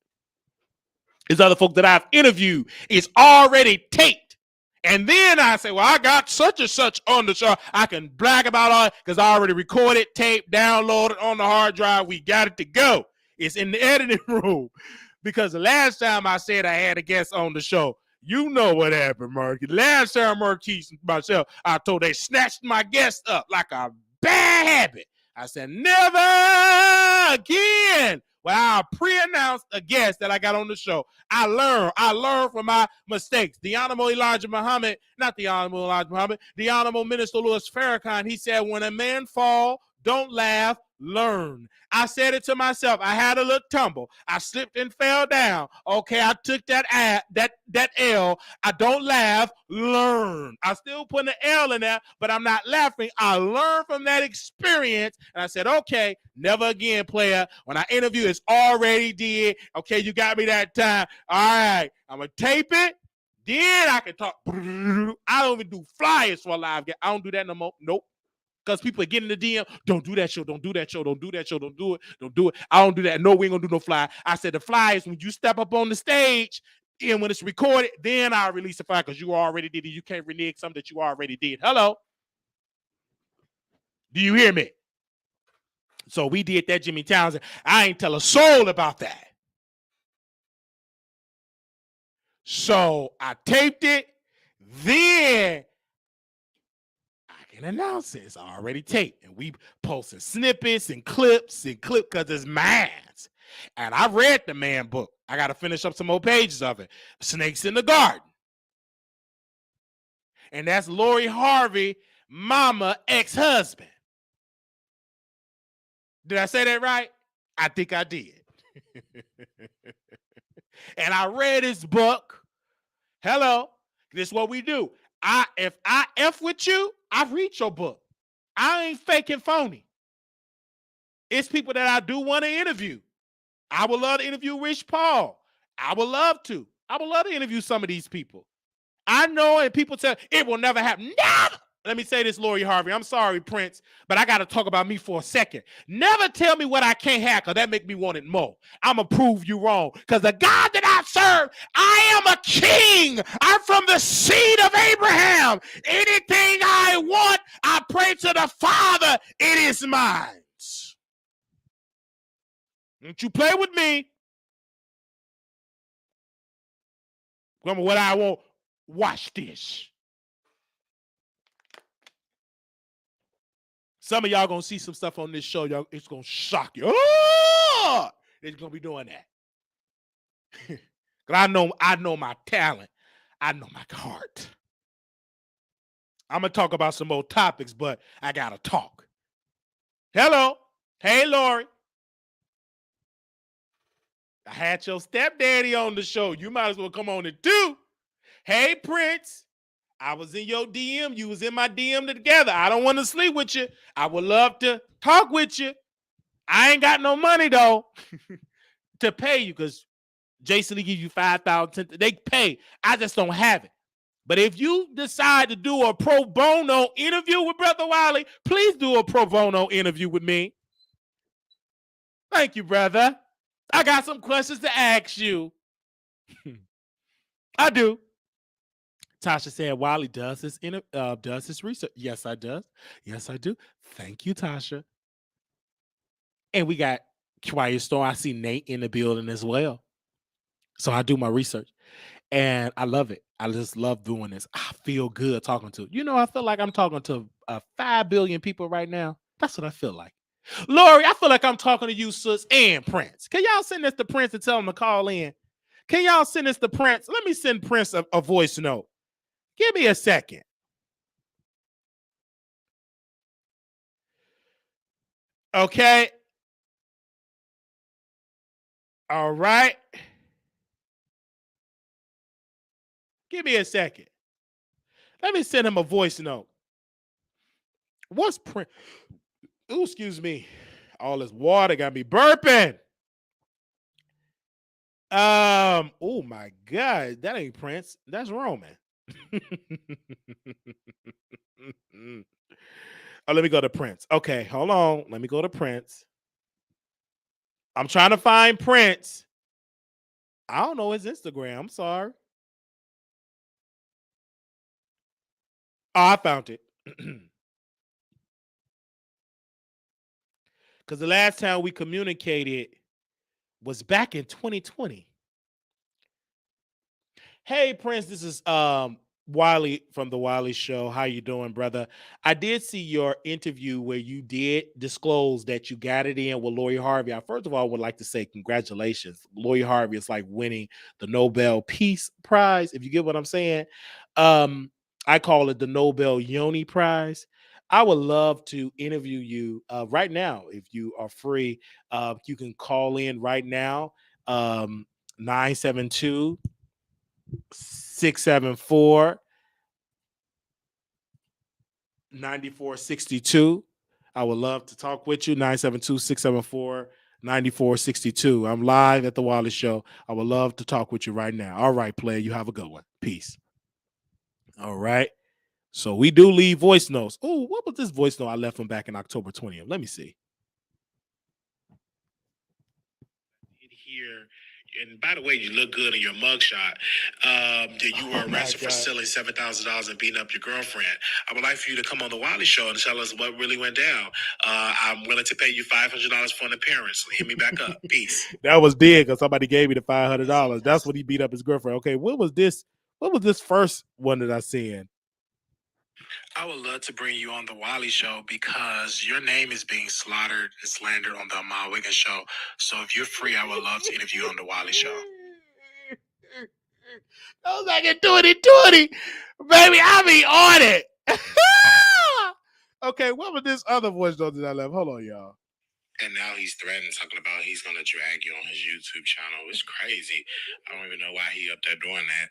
There's other folk that I've interviewed. It's already taped. And then I say, well, I got such and such on the show. I can brag about all it because I already recorded, taped, downloaded on the hard drive. We got it to go. It's in the editing room. Because the last time I said I had a guest on the show, You know what happened, Marquis. Last time Marquis and myself, I told they snatched my guest up like a bad habit. I said, never again. Well, I pre-announced a guest that I got on the show. I learned from my mistakes. The Honorable Elijah Muhammad, not the Honorable Elijah Muhammad, the Honorable Minister Louis Farrakhan, he said, when a man fall, don't laugh, learn. I said it to myself. I had a little tumble. I slipped and fell down. Okay, I took that L. I don't laugh, learn. I still put an L in there, but I'm not laughing. I learned from that experience, and I said, okay, never again, player. When I interview, it's already did. Okay, you got me that time. All right, I'm going to tape it. Then I can talk. I don't even do flyers for a live game. I don't do that no more. Nope. Because people are getting the DM, don't do that show, don't do that show, don't do that show, don't do it, don't do it. I don't do that. No, we ain't gonna do no fly. I said the fly is when you step up on the stage and when it's recorded, then I'll release the fly because you already did it. You can't renege something that you already did. Hello? Do you hear me? So we did that, Jimmy Townsend. I ain't tell a soul about that. So I taped it. Then and announce it. It's already taped. And we posted snippets and clips because it's mine. And I read the man book. I got to finish up some more pages of it. Snakes in the Garden. And that's Lori Harvey, mama, ex-husband. Did I say that right? I think I did. And I read his book. Hello. This is what we do. If I F with you, I read your book. I ain't faking phony. It's people that I do want to interview. I would love to interview Rich Paul. I would love to. I would love to interview some of these people. I know, and people tell it will never happen. Never. Let me say this, Lori Harvey. I'm sorry, Prince, but I got to talk about me for a second. Never tell me what I can't have, because that make me want it more. I'm going to prove you wrong, because the God that I serve, I am a king. I'm from the seed of Abraham. Anything I want, I pray to the Father. It is mine. Don't you play with me. Remember what I want. Watch this. Some of y'all gonna see some stuff on this show. Y'all, it's gonna shock you. Oh! It's gonna be doing that. Cause I know my talent. I know my heart. I'm gonna talk about some more topics, but I gotta talk. Hello. Hey, Lori. I had your stepdaddy on the show. You might as well come on it too. Hey, Prince. I was in your DM. You was in my DM together. I don't want to sleep with you. I would love to talk with you. I ain't got no money, though, to pay you because Jason will give you $5,000. They pay. I just don't have it. But if you decide to do a pro bono interview with Brother Wiley, please do a pro bono interview with me. Thank you, brother. I got some questions to ask you. I do. Tasha said Wiley does his research. Yes, I do. Yes, I do. Thank you, Tasha. And we got Quiet Storm. I see Nate in the building as well. So I do my research. And I love it. I just love doing this. I feel good talking to. I feel like I'm talking to 5 billion people right now. That's what I feel like. Lori, I feel like I'm talking to you, sis, and Prince. Can y'all send this to Prince and tell him to call in? Can y'all send this to Prince? Let me send Prince a voice note. Give me a second. Okay. All right. Give me a second. Let me send him a voice note. What's Prince? Ooh, excuse me. All this water got me burping. Oh my God. That ain't Prince. That's Roman. Oh, let me go to Prince. Okay, hold on. Let me go to Prince. I'm trying to find Prince. I don't know his Instagram. I'm sorry. Oh, I found it. Because the last time we communicated was back in 2020. Hey, Prince, this is Wiley from the Wiley Show. How you doing, brother? I did see your interview where you did disclose that you got it in with Lori Harvey. I first of all would like to say congratulations. Lori Harvey is like winning the Nobel Peace Prize, if you get what I'm saying. I call it the Nobel Yoni Prize. I would love to interview you right now if you are free. You can call in right now. 972 674 9462. I would love to talk with you. 972 674 9462. I'm live at the Wiley Show. I would love to talk with you right now. All right, player. You have a good one. Peace. All right. So we do leave voice notes. Oh, what was this voice note I left from back in October 20th? Let me see. Here. And by the way, you look good in your mugshot. That you were arrested for stealing $7,000 and beating up your girlfriend. I would like for you to come on the Wiley Show and tell us what really went down. I'm willing to pay you $500 for an appearance. Hit me back up. Peace. That was dead because somebody gave me the $500. That's what he beat up his girlfriend. Okay, what was this? What was this first one that I seen? I would love to bring you on the Wiley Show because your name is being slaughtered and slandered on the Amal Wiggins Show. So if you're free, I would love to interview you on the Wiley Show. I was like in 2020. Baby, I be on it. Okay, what was this other voice note that I left? Hold on, y'all. And now he's threatening, talking about he's going to drag you on his YouTube channel. It's crazy. I don't even know why he up there doing that.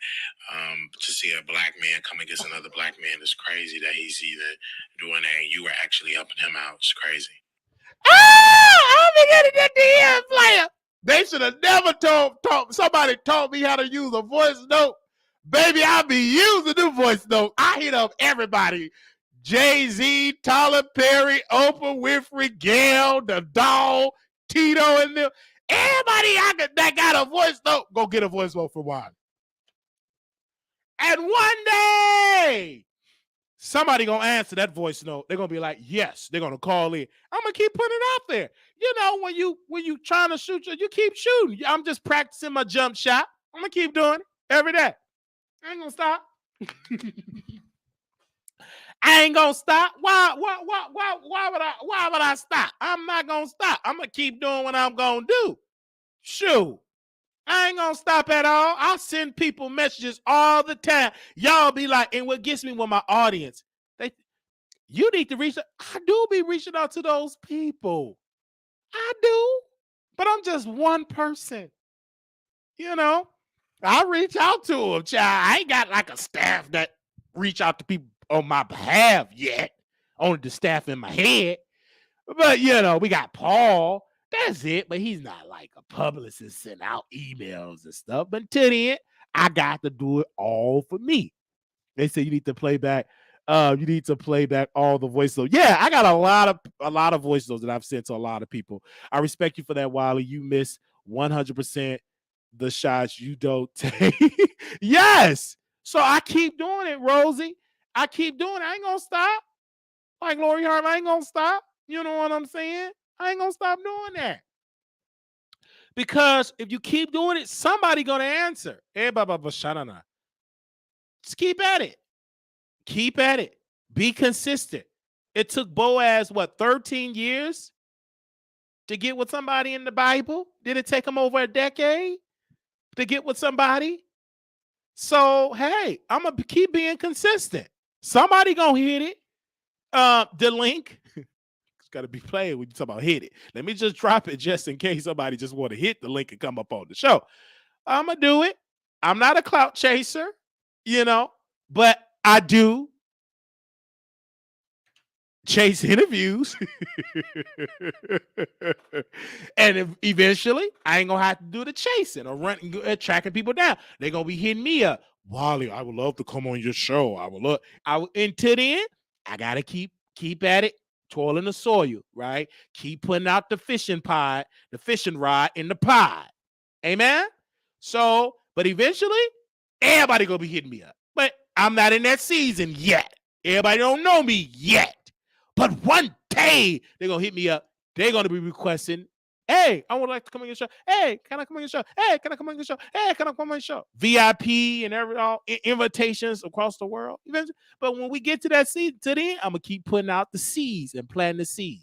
To see a black man come against another black man is crazy that he's even doing that and you were actually helping him out. It's crazy. I'm beginning to DM player. They should have never somebody taught me how to use a voice note. Baby, I be using the voice note. I hit up everybody. Jay-Z, Tyler Perry, Oprah Winfrey, Gail, the Doll, Tito, and them. Everybody that got a voice note, go get a voice note for one. And one day, somebody gonna answer that voice note. They're gonna be like, yes. They're gonna call in. I'm gonna keep putting it out there. You know, when you trying to shoot, you keep shooting. I'm just practicing my jump shot. I'm gonna keep doing it every day. I ain't gonna stop. I ain't gonna stop. Why would I stop? I'm not gonna stop. I'm gonna keep doing what I'm gonna do. Shoot. I ain't gonna stop at all. I send people messages all the time. Y'all be like, and what gets me with my audience, you need to reach out. I do be reaching out to those people. I do. But I'm just one person. You know, I reach out to them, child. I ain't got like a staff that reach out to people on my behalf yet. Only the staff in my head. But, you know, we got Paul. That's it. But he's not like a publicist send out emails and stuff. But until then, I got to do it all for me. They say you need to play back. You need to play back all the voice notes. Yeah, I got a lot of voice notes that I've sent to a lot of people. I respect you for that, Wiley. You miss 100% the shots you don't take. Yes. So I keep doing it, Rosie. I keep doing it. I ain't gonna stop. Like Lori Harvey, I ain't gonna stop. You know what I'm saying? I ain't gonna stop doing that. Because if you keep doing it, somebody gonna answer. Just keep at it. Keep at it. Be consistent. It took Boaz, 13 years to get with somebody in the Bible? Did it take him over a decade to get with somebody? So, hey, I'm going to keep being consistent. Somebody going to hit it. The link. It's got to be played when you talk about hit it. Let me just drop it just in case somebody just want to hit the link and come up on the show. I'm going to do it. I'm not a clout chaser, you know, but I do chase interviews. And eventually, I ain't going to have to do the chasing or running, tracking people down. They're going to be hitting me up. Wally, I would love to come on your show. Until then, I got to keep at it, toiling the soil, right? Keep putting out the fishing rod in the pod. Amen? So, but eventually, everybody going to be hitting me up. But I'm not in that season yet. Everybody don't know me yet. But one day, they're going to hit me up. They're going to be requesting Hey, I would like to come on your show. Hey, can I come on your show? Hey, can I come on your show? Hey, can I come on your show? VIP and all invitations across the world. But when we get to that seed, to the end, I'm gonna keep putting out the seeds and planting the seeds.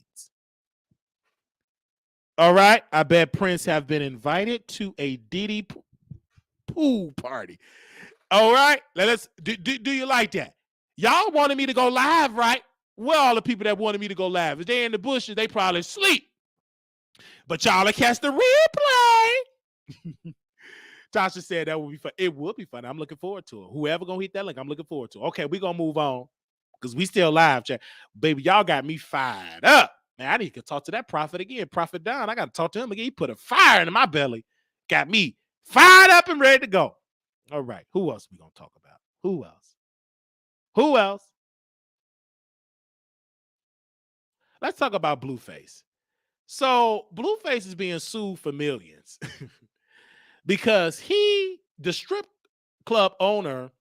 All right. I bet Prince have been invited to a Diddy pool party. All right. Let's do you like that? Y'all wanted me to go live, right? Well, all the people that wanted me to go live, if they're in the bushes, they probably sleep. But y'all will catch the replay. Tasha said that would be fun. It would be fun. I'm looking forward to it. Whoever gonna hit that link, I'm looking forward to it. Okay, we're gonna move on because we still live, chat. Baby, y'all got me fired up. Man, I need to talk to that prophet again. Prophet Don, I got to talk to him again. He put a fire in my belly. Got me fired up and ready to go. All right. Who else we going to talk about? Who else? Who else? Let's talk about Blueface. So Blueface is being sued for millions because the strip club owner,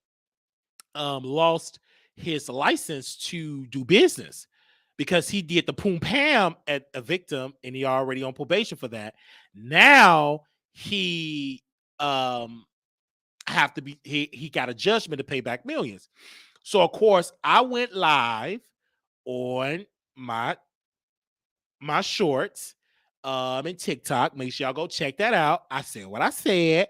lost his license to do business because he did the poom pam at a victim and he already on probation for that. Now he have to be he got a judgment to pay back millions. So of course I went live on my shorts and TikTok. Make sure y'all go check that out. I said what I said.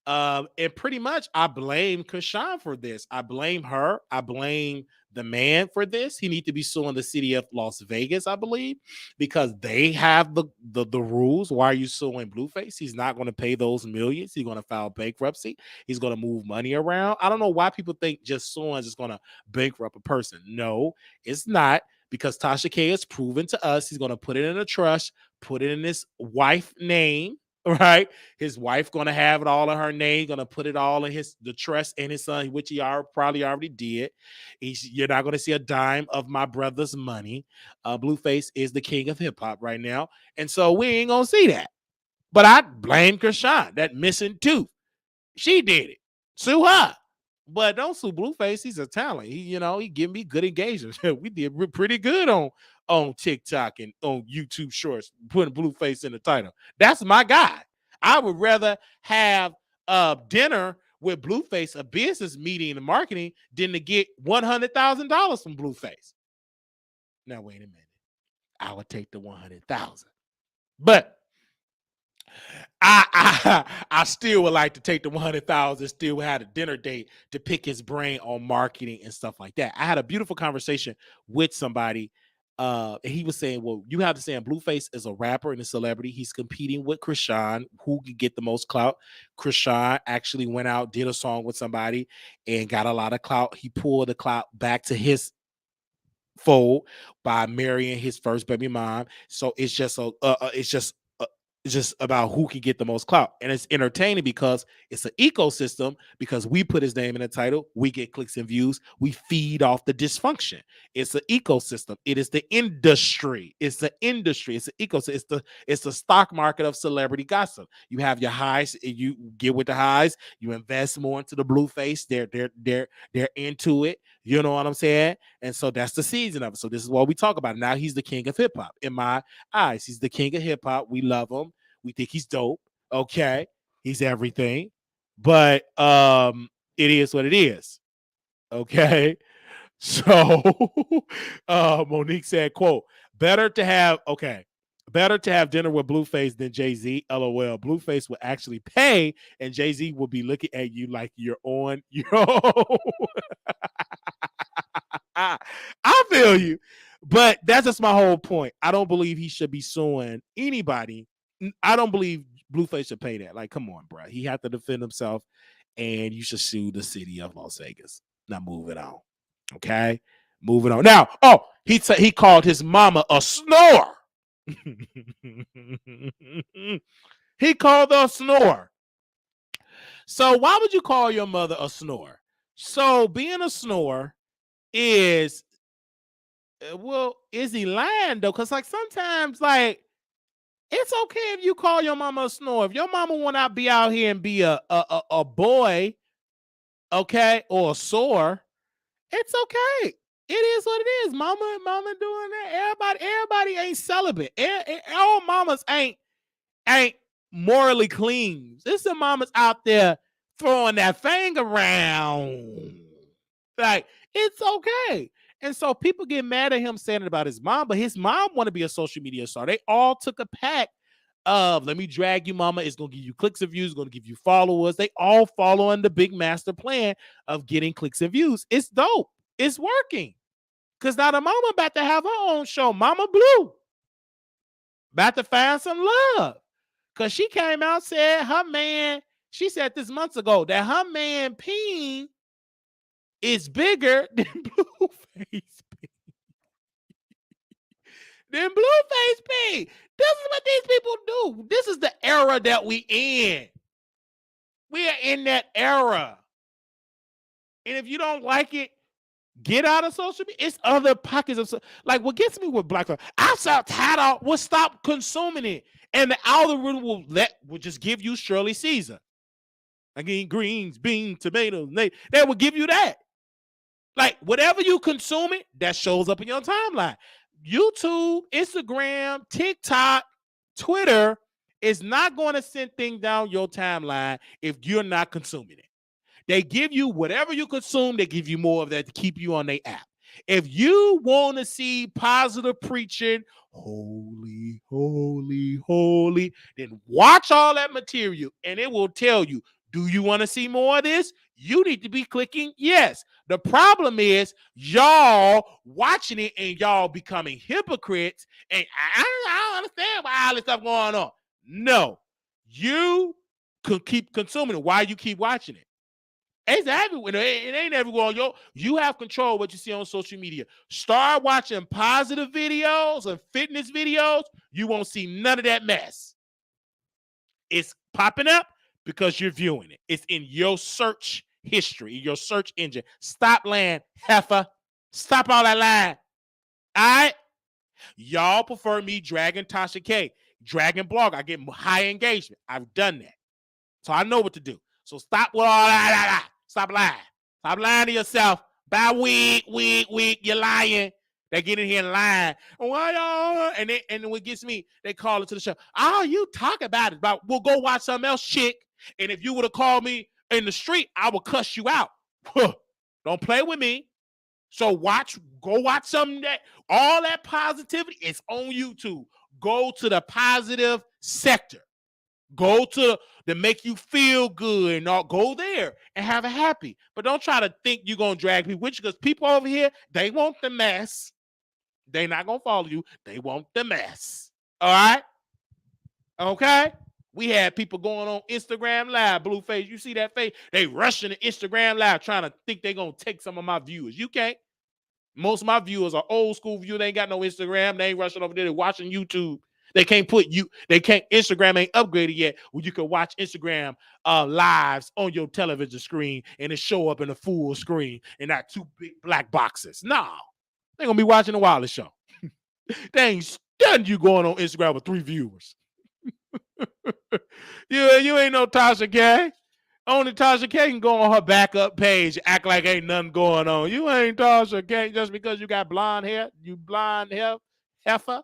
And pretty much I blame Krishan for this. I blame her. I blame the man for this. He needs to be suing the city of Las Vegas, I believe, because they have the rules. Why are you suing Blueface? He's not going to pay those millions. He's going to file bankruptcy. He's going to move money around. I don't know why people think just suing is going to bankrupt a person. No, it's not, because Tasha K has proven to us he's going to put it in a trust, put it in his wife's name. Right, his wife gonna have it all in her name, gonna put it all in the trust and his son, which he probably already did. You're not gonna see a dime of my brother's money. Blueface is the king of hip hop right now, and so we ain't gonna see that. But I blame Krishan, that missing tooth. She did it. Sue her. But don't sue Blueface. He's a talent. He give me good engagement. We did pretty good on TikTok and on YouTube Shorts, putting Blueface in the title. That's my guy. I would rather have dinner with Blueface, a business meeting and marketing, than to get $100,000 from Blueface. Now wait a minute. I would take the $100,000, but I still would like to take the $100,000, still had a dinner date to pick his brain on marketing and stuff like that. I had a beautiful conversation with somebody. And he was saying, well, you have to say Blueface is a rapper and a celebrity. He's competing with Krishan, who could get the most clout. Krishan actually went out, did a song with somebody and got a lot of clout. He pulled the clout back to his fold by marrying his first baby mom. So it's just just about who can get the most clout. And it's entertaining because it's an ecosystem, because we put his name in the title, we get clicks and views, we feed off the dysfunction. It's an ecosystem. It is the industry. It's the industry. It's an ecosystem. It's the stock market of celebrity gossip. You have your highs, you get with the highs, you invest more into the Blueface. They're into it. You know what I'm saying? And so that's the season of it. So this is what we talk about. Now he's the king of hip hop. In my eyes, he's the king of hip hop. We love him. We think he's dope. Okay. He's everything. But it is what it is. Okay. So Monique said, quote, better to have dinner with Blueface than Jay-Z. LOL. Blueface will actually pay, and Jay-Z will be looking at you like you're on your own. I feel you. But that's just my whole point. I don't believe he should be suing anybody. I don't believe Blueface should pay that. Like, come on, bro. He had to defend himself, and you should sue the city of Las Vegas. Now, moving on. Okay? Moving on. Now, he called his mama a snore. He called her a snore. So why would you call your mother a snore? So being a snore is, well, is he lying though? Because like sometimes, like, it's okay if you call your mama a snore. If your mama want to be out here and be a boy, okay, or a sore, it's okay. It is what it is. Mama doing that. Everybody ain't celibate. All mamas ain't ain't morally clean. There's some mamas out there throwing that thing around. Like, it's okay. And so people get mad at him saying it about his mom, but his mom want to be a social media star. They all took a pact of, let me drag you, mama. It's going to give you clicks and views, going to give you followers. They all follow on the big master plan of getting clicks and views. It's dope. It's working. Because now the mama about to have her own show, Mama Blue. About to find some love. Because she came out and said her man, she said this months ago, that her man Peen is bigger than Blueface P. Than Blueface P. This is what these people do. This is the era that we in. We are in that era. And if you don't like it, get out of social media. It's other pockets of like what gets me with black. I saw tired will stop consuming it. And the algorithm will just give you Shirley Caesar. Again, greens, beans, tomatoes. They will give you that. Like whatever you consume it, that shows up in your timeline. YouTube, Instagram, TikTok, Twitter is not going to send things down your timeline if you're not consuming it. They give you whatever you consume, they give you more of that to keep you on their app. If you want to see positive preaching, holy, holy, holy, then watch all that material and it will tell you, do you want to see more of this? You need to be clicking yes. The problem is y'all watching it and y'all becoming hypocrites. And I don't understand why all this stuff going on. No, you could keep consuming it. Why you keep watching it? It's everywhere. It ain't everywhere. You have control of what you see on social media. Start watching positive videos and fitness videos. You won't see none of that mess. It's popping up because you're viewing it. It's in your search history, your search engine. Stop lying, heifer. Stop all that lying. All right? Y'all prefer me dragging Tasha K, dragging blog. I get high engagement. I've done that. So I know what to do. So stop with all that. Stop lying. Stop lying to yourself. By week, you're lying. They get in here and lying. Why y'all? And what gets me, they call it to the show. Oh, you talk about it. We'll go watch something else, chick. And if you would have called me in the street, I would cuss you out. Don't play with me. So go watch something that all that positivity is on YouTube. Go to the positive sector. Go to make you feel good and all. Go there and have a happy. But don't try to think you're going to drag people with you because people over here, they want the mess. They not going to follow you. They want the mess. All right? Okay? We had people going on Instagram Live, Blueface. You see that face? They rushing to Instagram Live trying to think they're going to take some of my viewers. You can't. Most of my viewers are old school viewers. They ain't got no Instagram. They ain't rushing over there. They're watching YouTube. Instagram ain't upgraded yet where you can watch Instagram lives on your television screen and it show up in a full screen and not two big black boxes. No, they're going to be watching the Wiley Show. They ain't stunned you going on Instagram with 3 viewers. you ain't no Tasha K. Only Tasha K can go on her backup page, act like ain't nothing going on. You ain't Tasha K just because you got blonde hair. You blonde hair heifer.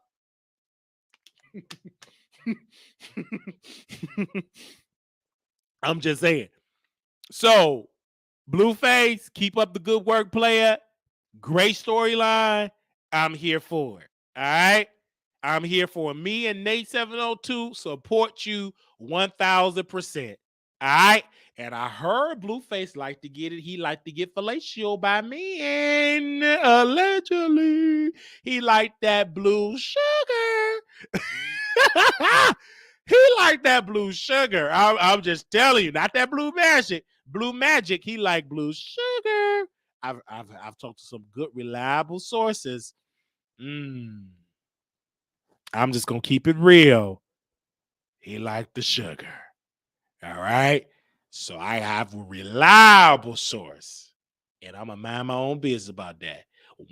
I'm just saying. So, Blueface, keep up the good work, player. Great storyline. I'm here for it. All right? I'm here for me and Nate 702 support you 1,000%. All right? And I heard Blueface like to get it. He like to get fellatio by me, and allegedly he like that blue sugar. He like that blue sugar. I'm just telling you, not that blue magic. Blue magic. He like blue sugar. I've talked to some good, reliable sources. I'm just gonna keep it real. He like the sugar. All right. So I have a reliable source, and I'm gonna mind my own business about that.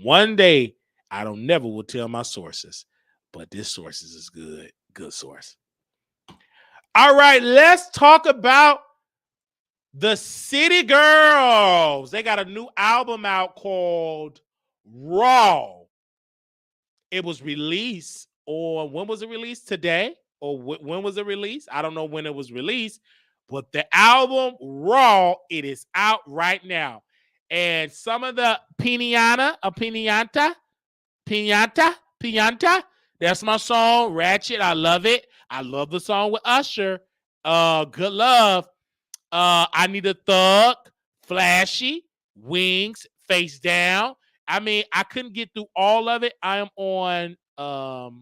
One day, I don't never will tell my sources, but this source is good. Good source. All right, let's talk about the City Girls. They got a new album out called Raw. It was released when was it released? Today? or when was it released? I don't know when it was released, but the album Raw, it is out right now. And some of the Pinata. That's my song, Ratchet. I love it. I love the song with Usher. Good Love. I Need a Thug, Flashy, Wings, Face Down. I mean, I couldn't get through all of it. I am on wait a minute.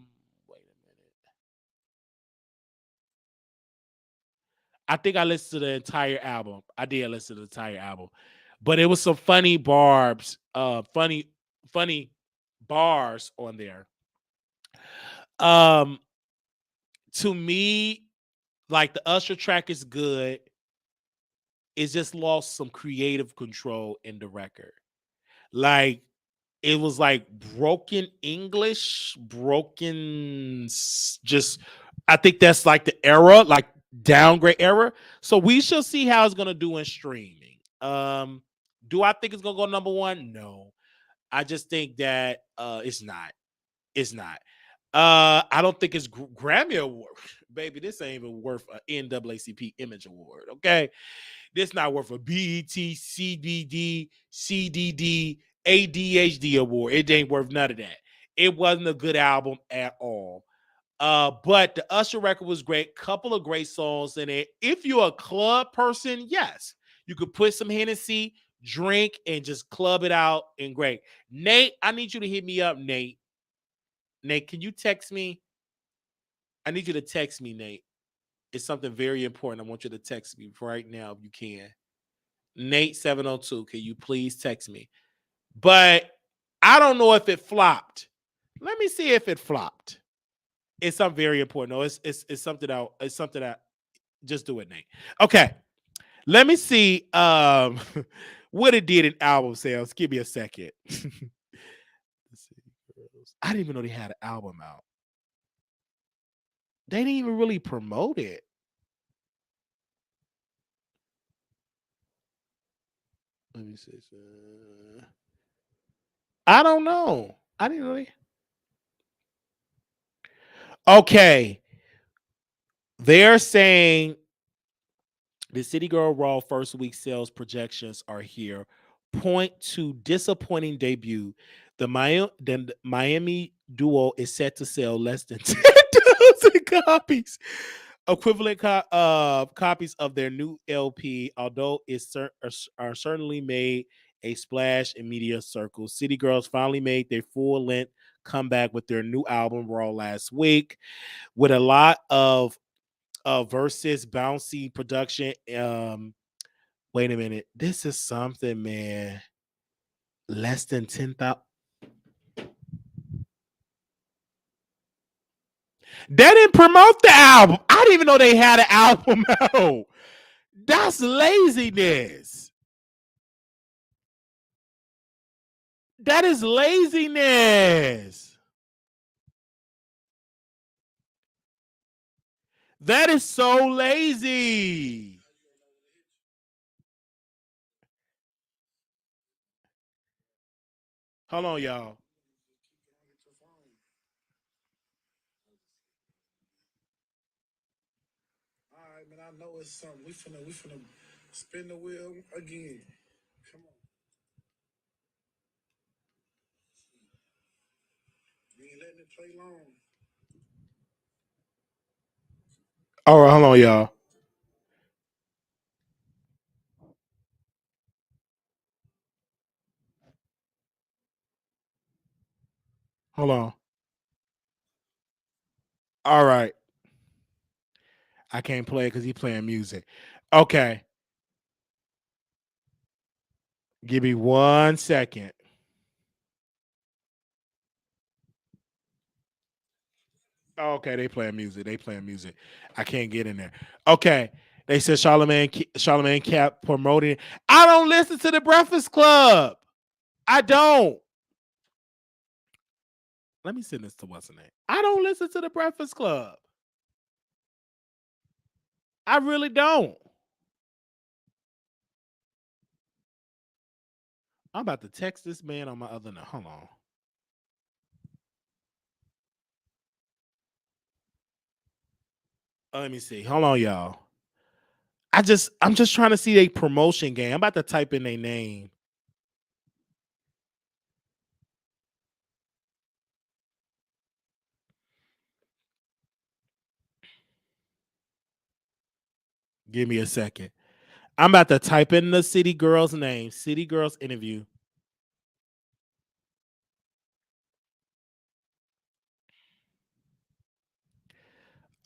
I think I listened to the entire album. I did listen to the entire album. But it was some funny funny bars on there. Um to me, like the Usher track is good. It's just lost some creative control in the record. Like it was like broken English, just I think that's like the era, like downgrade era. So we shall see how it's gonna do in streaming. Do I think it's gonna go number one? No. I just think that it's not. It's not. I don't think it's Grammy Award. Baby, this ain't even worth an NAACP Image Award. Okay. This not worth a BET, CBD, CDD, ADHD award. It ain't worth none of that. It wasn't a good album at all. But the Usher record was great. Couple of great songs in it. If you're a club person, yes, you could put some Hennessy, drink, and just club it out and great. Nate, I need you to hit me up, Nate. Nate, can you text me? I need you to text me, Nate. It's something very important. I want you to text me right now if you can. Nate 702, can you please text me? But I don't know if it flopped. Let me see if it flopped. It's something very important. No, it's something out. It's something that just do it, Nate. Okay. Let me see what it did in album sales. Give me a second. Let's see. I didn't even know they had an album out. They didn't even really promote it. Let me see. I don't know. I didn't really. Okay. They're saying the City Girl Raw first week sales projections are here. Point to disappointing debut. The Miami duo is set to sell less than 10,000 copies, equivalent copies of their new LP, although are certainly made a splash in media circles. City Girls finally made their full length comeback with their new album Raw last week, with a lot of versus bouncy production. Wait a minute. This is something, man. Less than 10,000. They didn't promote the album. I didn't even know they had an album out. That's laziness. That is laziness. That is so lazy. Hold on, y'all. All right, man. I know it's something. We finna spin the wheel again. Come on. We ain't letting it play long. All right, hold on, y'all. Hold on. All right. I can't play it because he's playing music. Okay. Give me 1 second. Okay, they playing music. They playing music. I can't get in there. Okay. They said Charlemagne kept promoting. I don't listen to the Breakfast Club. I don't. Let me send this to what's the name. I don't listen to the Breakfast Club. I really don't. I'm about to text this man on my other note. Hold on. Let me see. Hold on, y'all. I'm just trying to see a promotion game. I'm about to type in their name. Give me a second. I'm about to type in the City Girls name. City Girls interview.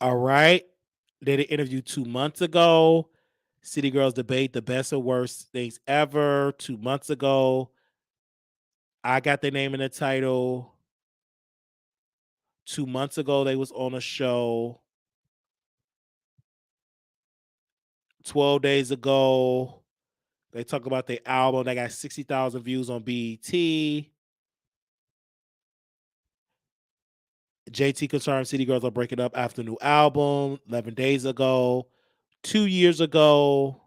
All right. They did an interview 2 months ago. City Girls debate the best or worst things ever 2 months ago. I got their name in the title. 2 months ago, they was on a show. 12 days ago, they talk about their album. They got 60,000 views on BET. JT confirmed City Girls are breaking up after new album 11 days ago. 2 years ago,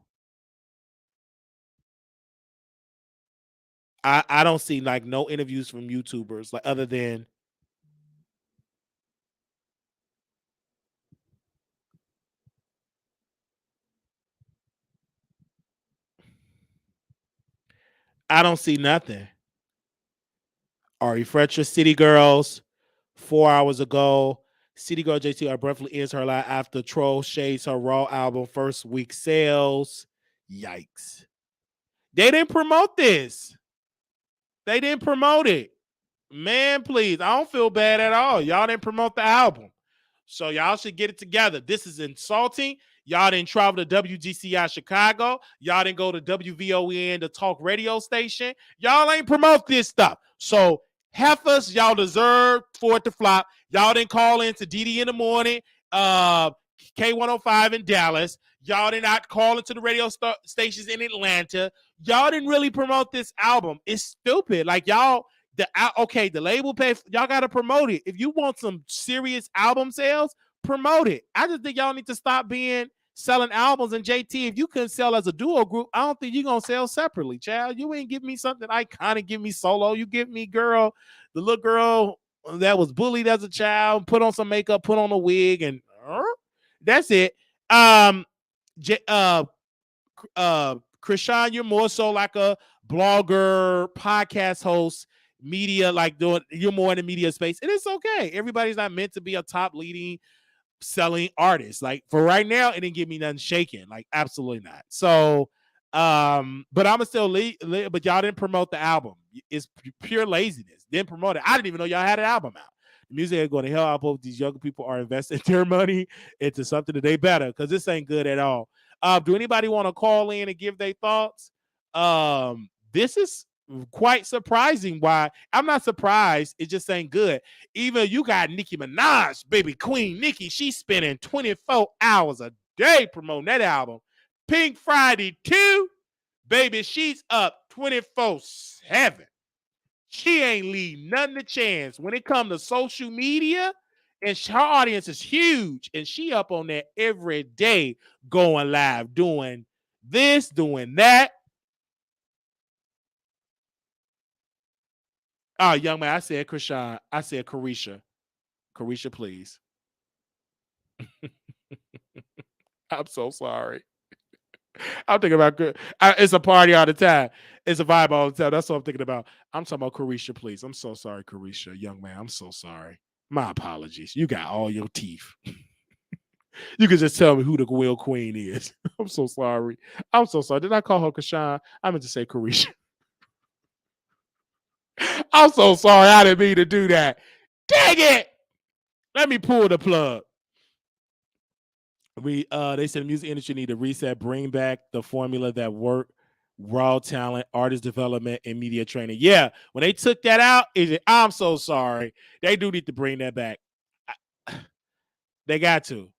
I don't see like no interviews from YouTubers like other than I don't see nothing. Ari Fletcher, City Girls, 4 hours ago. City Girl JT abruptly ends her life after Troll shades her Raw album first week sales. Yikes. They didn't promote this. They didn't promote it. Man, please. I don't feel bad at all. Y'all didn't promote the album. So y'all should get it together. This is insulting. Y'all didn't travel to WGCI Chicago. Y'all didn't go to WVON, the talk radio station. Y'all ain't promote this stuff. So heifers, y'all deserve for it to flop. Y'all didn't call in to DD in the morning, K105 in Dallas. Y'all did not call into the radio stations in Atlanta. Y'all didn't really promote this album. It's stupid. Like y'all, the label pay. Y'all got to promote it. If you want some serious album sales, promote it. I just think y'all need to stop selling albums. And JT, if you couldn't sell as a duo group, I don't think you're gonna sell separately, child. You ain't give me something iconic. Give me solo. You give me the little girl that was bullied as a child, put on some makeup, put on a wig, and that's it. Krishan, you're more so like a blogger, podcast host, media, you're more in the media space, and it's okay. Everybody's not meant to be a top leading selling artist. Like for right now, it didn't give me nothing shaking. Like absolutely not. So, but I'm still but y'all didn't promote the album. It's pure laziness. Didn't promote it. I didn't even know y'all had an album out. The music is going to hell. I hope these younger people are investing their money into something that they better, because this ain't good at all. Do anybody want to call in and give their thoughts? This is quite surprising. Why? I'm not surprised. It just ain't good. Even you got Nicki Minaj, baby Queen Nicki. She's spending 24 hours a day promoting that album. Pink Friday 2, baby, she's up 24/7. She ain't leave nothing to chance. When it comes to social media, and her audience is huge, and she up on there every day going live, doing this, doing that. Oh, young man, I said Krishan. I said Carisha. Carisha, please. I'm so sorry. I'm thinking about it's a party all the time. It's a vibe all the time. That's what I'm thinking about. I'm talking about Carisha, please. I'm so sorry, Carisha, young man. I'm so sorry. My apologies. You got all your teeth. You can just tell me who the real queen is. I'm so sorry. I'm so sorry. Did I call her Kashan? I meant to say Carisha. I'm so sorry. I didn't mean to do that. Dang it. Let me pull the plug. They said the music industry need to reset, bring back the formula that worked: raw talent, artist development, and media training. Yeah, when they took that out, I'm so sorry. They do need to bring that back. They got to.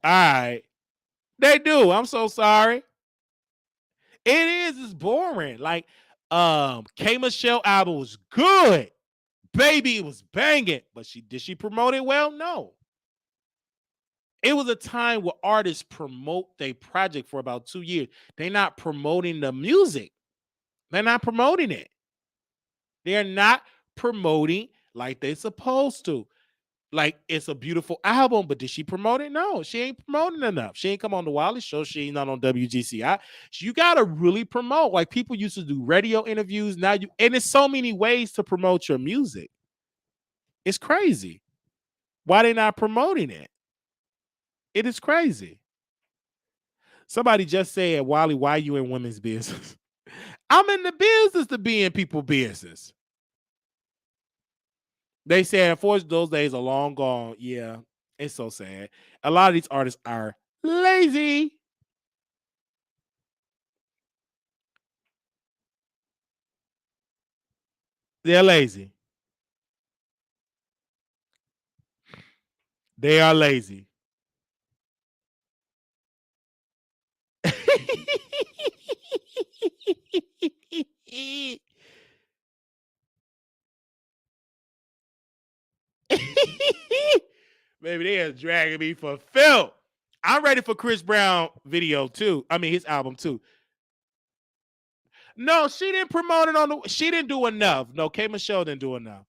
All right. They do. I'm so sorry. It is. It's boring. Like, K Michelle album was good. Baby, it was banging. But did she promote it well? No. It was a time where artists promote their project for about 2 years. They're not promoting the music. They're not promoting it. They're not promoting like they're supposed to. Like, it's a beautiful album, but did she promote it? No, she ain't promoting enough. She ain't come on the Wiley Show. She ain't not on WGCI. You gotta really promote. Like, people used to do radio interviews. Now and there's so many ways to promote your music. It's crazy. Why they not promoting it? It is crazy. Somebody just said, Wiley, why you in women's business? I'm in the business to be in people's business. They said, unfortunately, those days are long gone. Yeah, it's so sad. A lot of these artists are lazy. They're lazy. They are lazy. Maybe they are dragging me for Phil. I'm ready for Chris Brown video too. I mean, his album too. No, she didn't promote it on the. She didn't do enough. No, K. Michelle didn't do enough.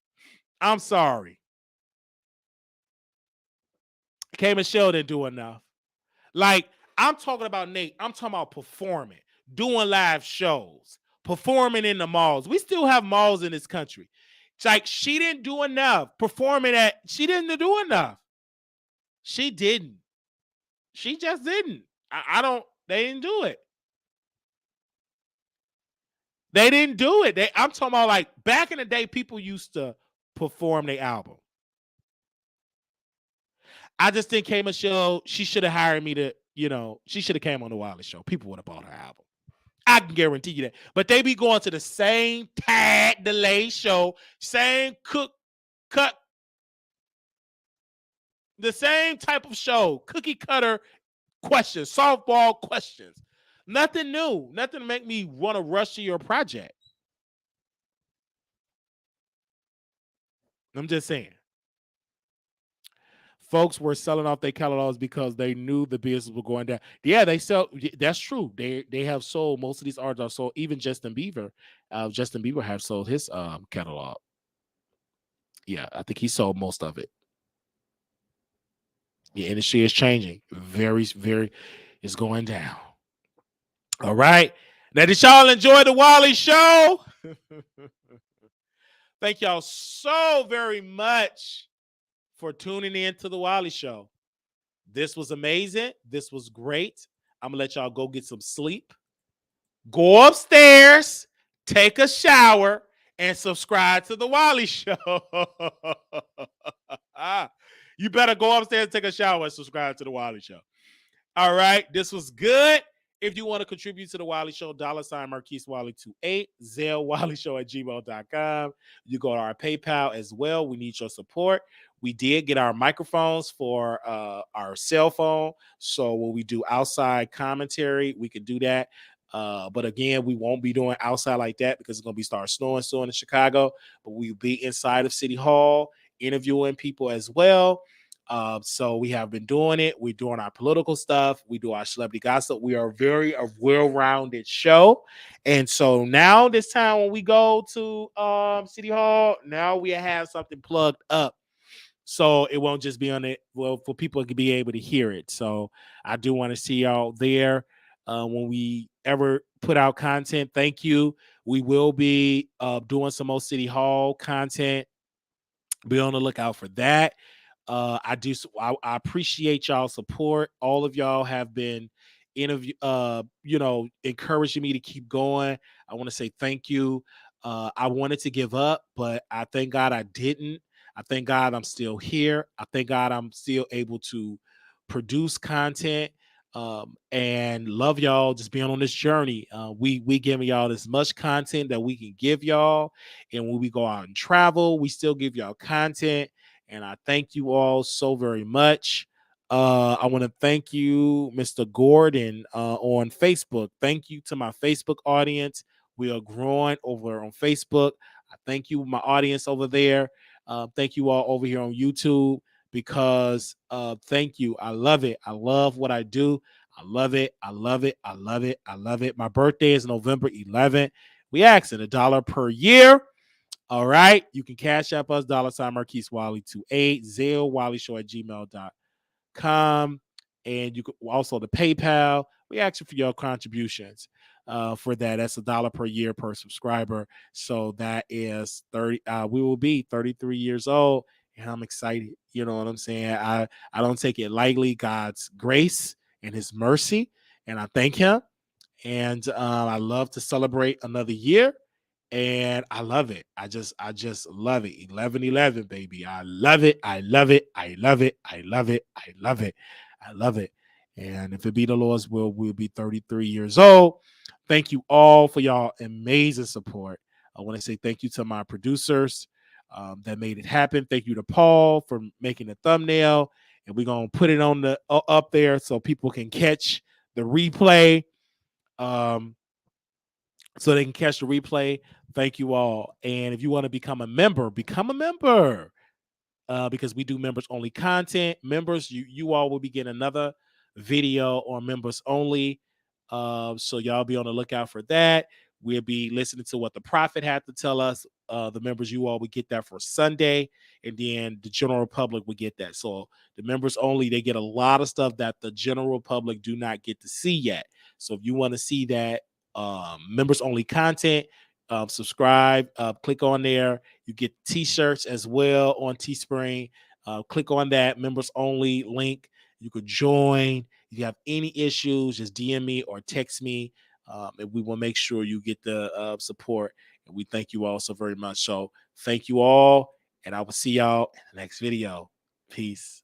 I'm sorry. K. Michelle didn't do enough. Like, I'm talking about Nate. I'm talking about performing, doing live shows, performing in the malls. We still have malls in this country. It's like she didn't do enough. Performing at, she didn't do enough. She didn't. She just didn't. I don't, they didn't do it. They didn't do it. I'm talking about, like, back in the day, people used to perform their album. I just think K. Michelle, she should have hired me to, she should have came on the Wiley Show. People would have bought her album. I can guarantee you that. But they be going to the same tag delay show, same cut, the same type of show, cookie cutter questions, softball questions. Nothing new. Nothing to make me want to rush to your project. I'm just saying. Folks were selling off their catalogs because they knew the business was going down. Yeah, they sell. That's true. They have sold, most of these artists are sold. Even Justin Bieber have sold his catalog. Yeah, I think he sold most of it. The industry is changing. Very, very, it's going down. All right. Now, did y'all enjoy the Wiley Show? Thank y'all so very much for tuning in to the Wiley Show. This was amazing. This was great. I'm going to let y'all go get some sleep. Go upstairs, take a shower, and subscribe to the Wiley Show. You better go upstairs, take a shower, and subscribe to the Wiley Show. All right. This was good. If you want to contribute to the Wiley Show, $ Marquise Wiley 28, Zelle WileyShow@gmail.com. You go to our PayPal as well. We need your support. We did get our microphones for our cell phone. So when we do outside commentary, we can do that. But again, we won't be doing outside like that because it's going to be start snowing soon in Chicago. But we'll be inside of City Hall interviewing people as well. So we have been doing it. We're doing our political stuff. We do our celebrity gossip. We are a well-rounded show. And so now this time when we go to City Hall, now we have something plugged up. So it won't just be on it. Well, for people to be able to hear it. So I do want to see y'all there when we ever put out content. Thank you. We will be doing some more City Hall content. Be on the lookout for that. I appreciate y'all support. All of y'all have been encouraging me to keep going. I want to say thank you. I wanted to give up, but I thank God I didn't. I thank God I'm still here. I thank God I'm still able to produce content. And love y'all just being on this journey. We giving y'all as much content that we can give y'all. And when we go out and travel, we still give y'all content. And I thank you all so very much. I want to thank you, Mr. Gordon, on Facebook. Thank you to my Facebook audience. We are growing over on Facebook. I thank you, my audience over there. Thank you all over here on YouTube because thank you. I love it. I love what I do. I love it. I love it. I love it. I love it. My birthday is November 11th. We asking $1 per year. All right. You can cash app us, $ Marquise Wiley 28, Zelle Wiley Show at gmail.com. And you can also the PayPal. We ask you for your contributions for that. That's $1 per year per subscriber. So that is 30. We will be 33 years old. And I'm excited. You know what I'm saying? I don't take it lightly, God's grace and his mercy. And I thank him. And I love to celebrate another year. And I love it. I just love it. 11-11, baby. I love it. I love it. I love it. I love it. I love it. I love it. And if it be the Lord's will, we'll be 33 years old. Thank you all for y'all amazing support. I want to say thank you to my producers that made it happen. Thank you to Paul for making the thumbnail. And we're going to put it on the up there so people can catch the replay. So they can catch the replay. Thank you all. And if you want to become a member, because we do members only content. Members, you all will be getting another video on members only. So y'all be on the lookout for that. We'll be listening to what the prophet had to tell us. The members, you all will get that for Sunday, and then the general public will get that. So the members only, they get a lot of stuff that the general public do not get to see yet. So if you want to see that members only content, subscribe, click on there. You get t-shirts as well on Teespring. Click on that members only link. You could join. If you have any issues, just DM me or text me, and we will make sure you get the support. And we thank you all so very much. So thank you all, and I will see y'all in the next video. Peace.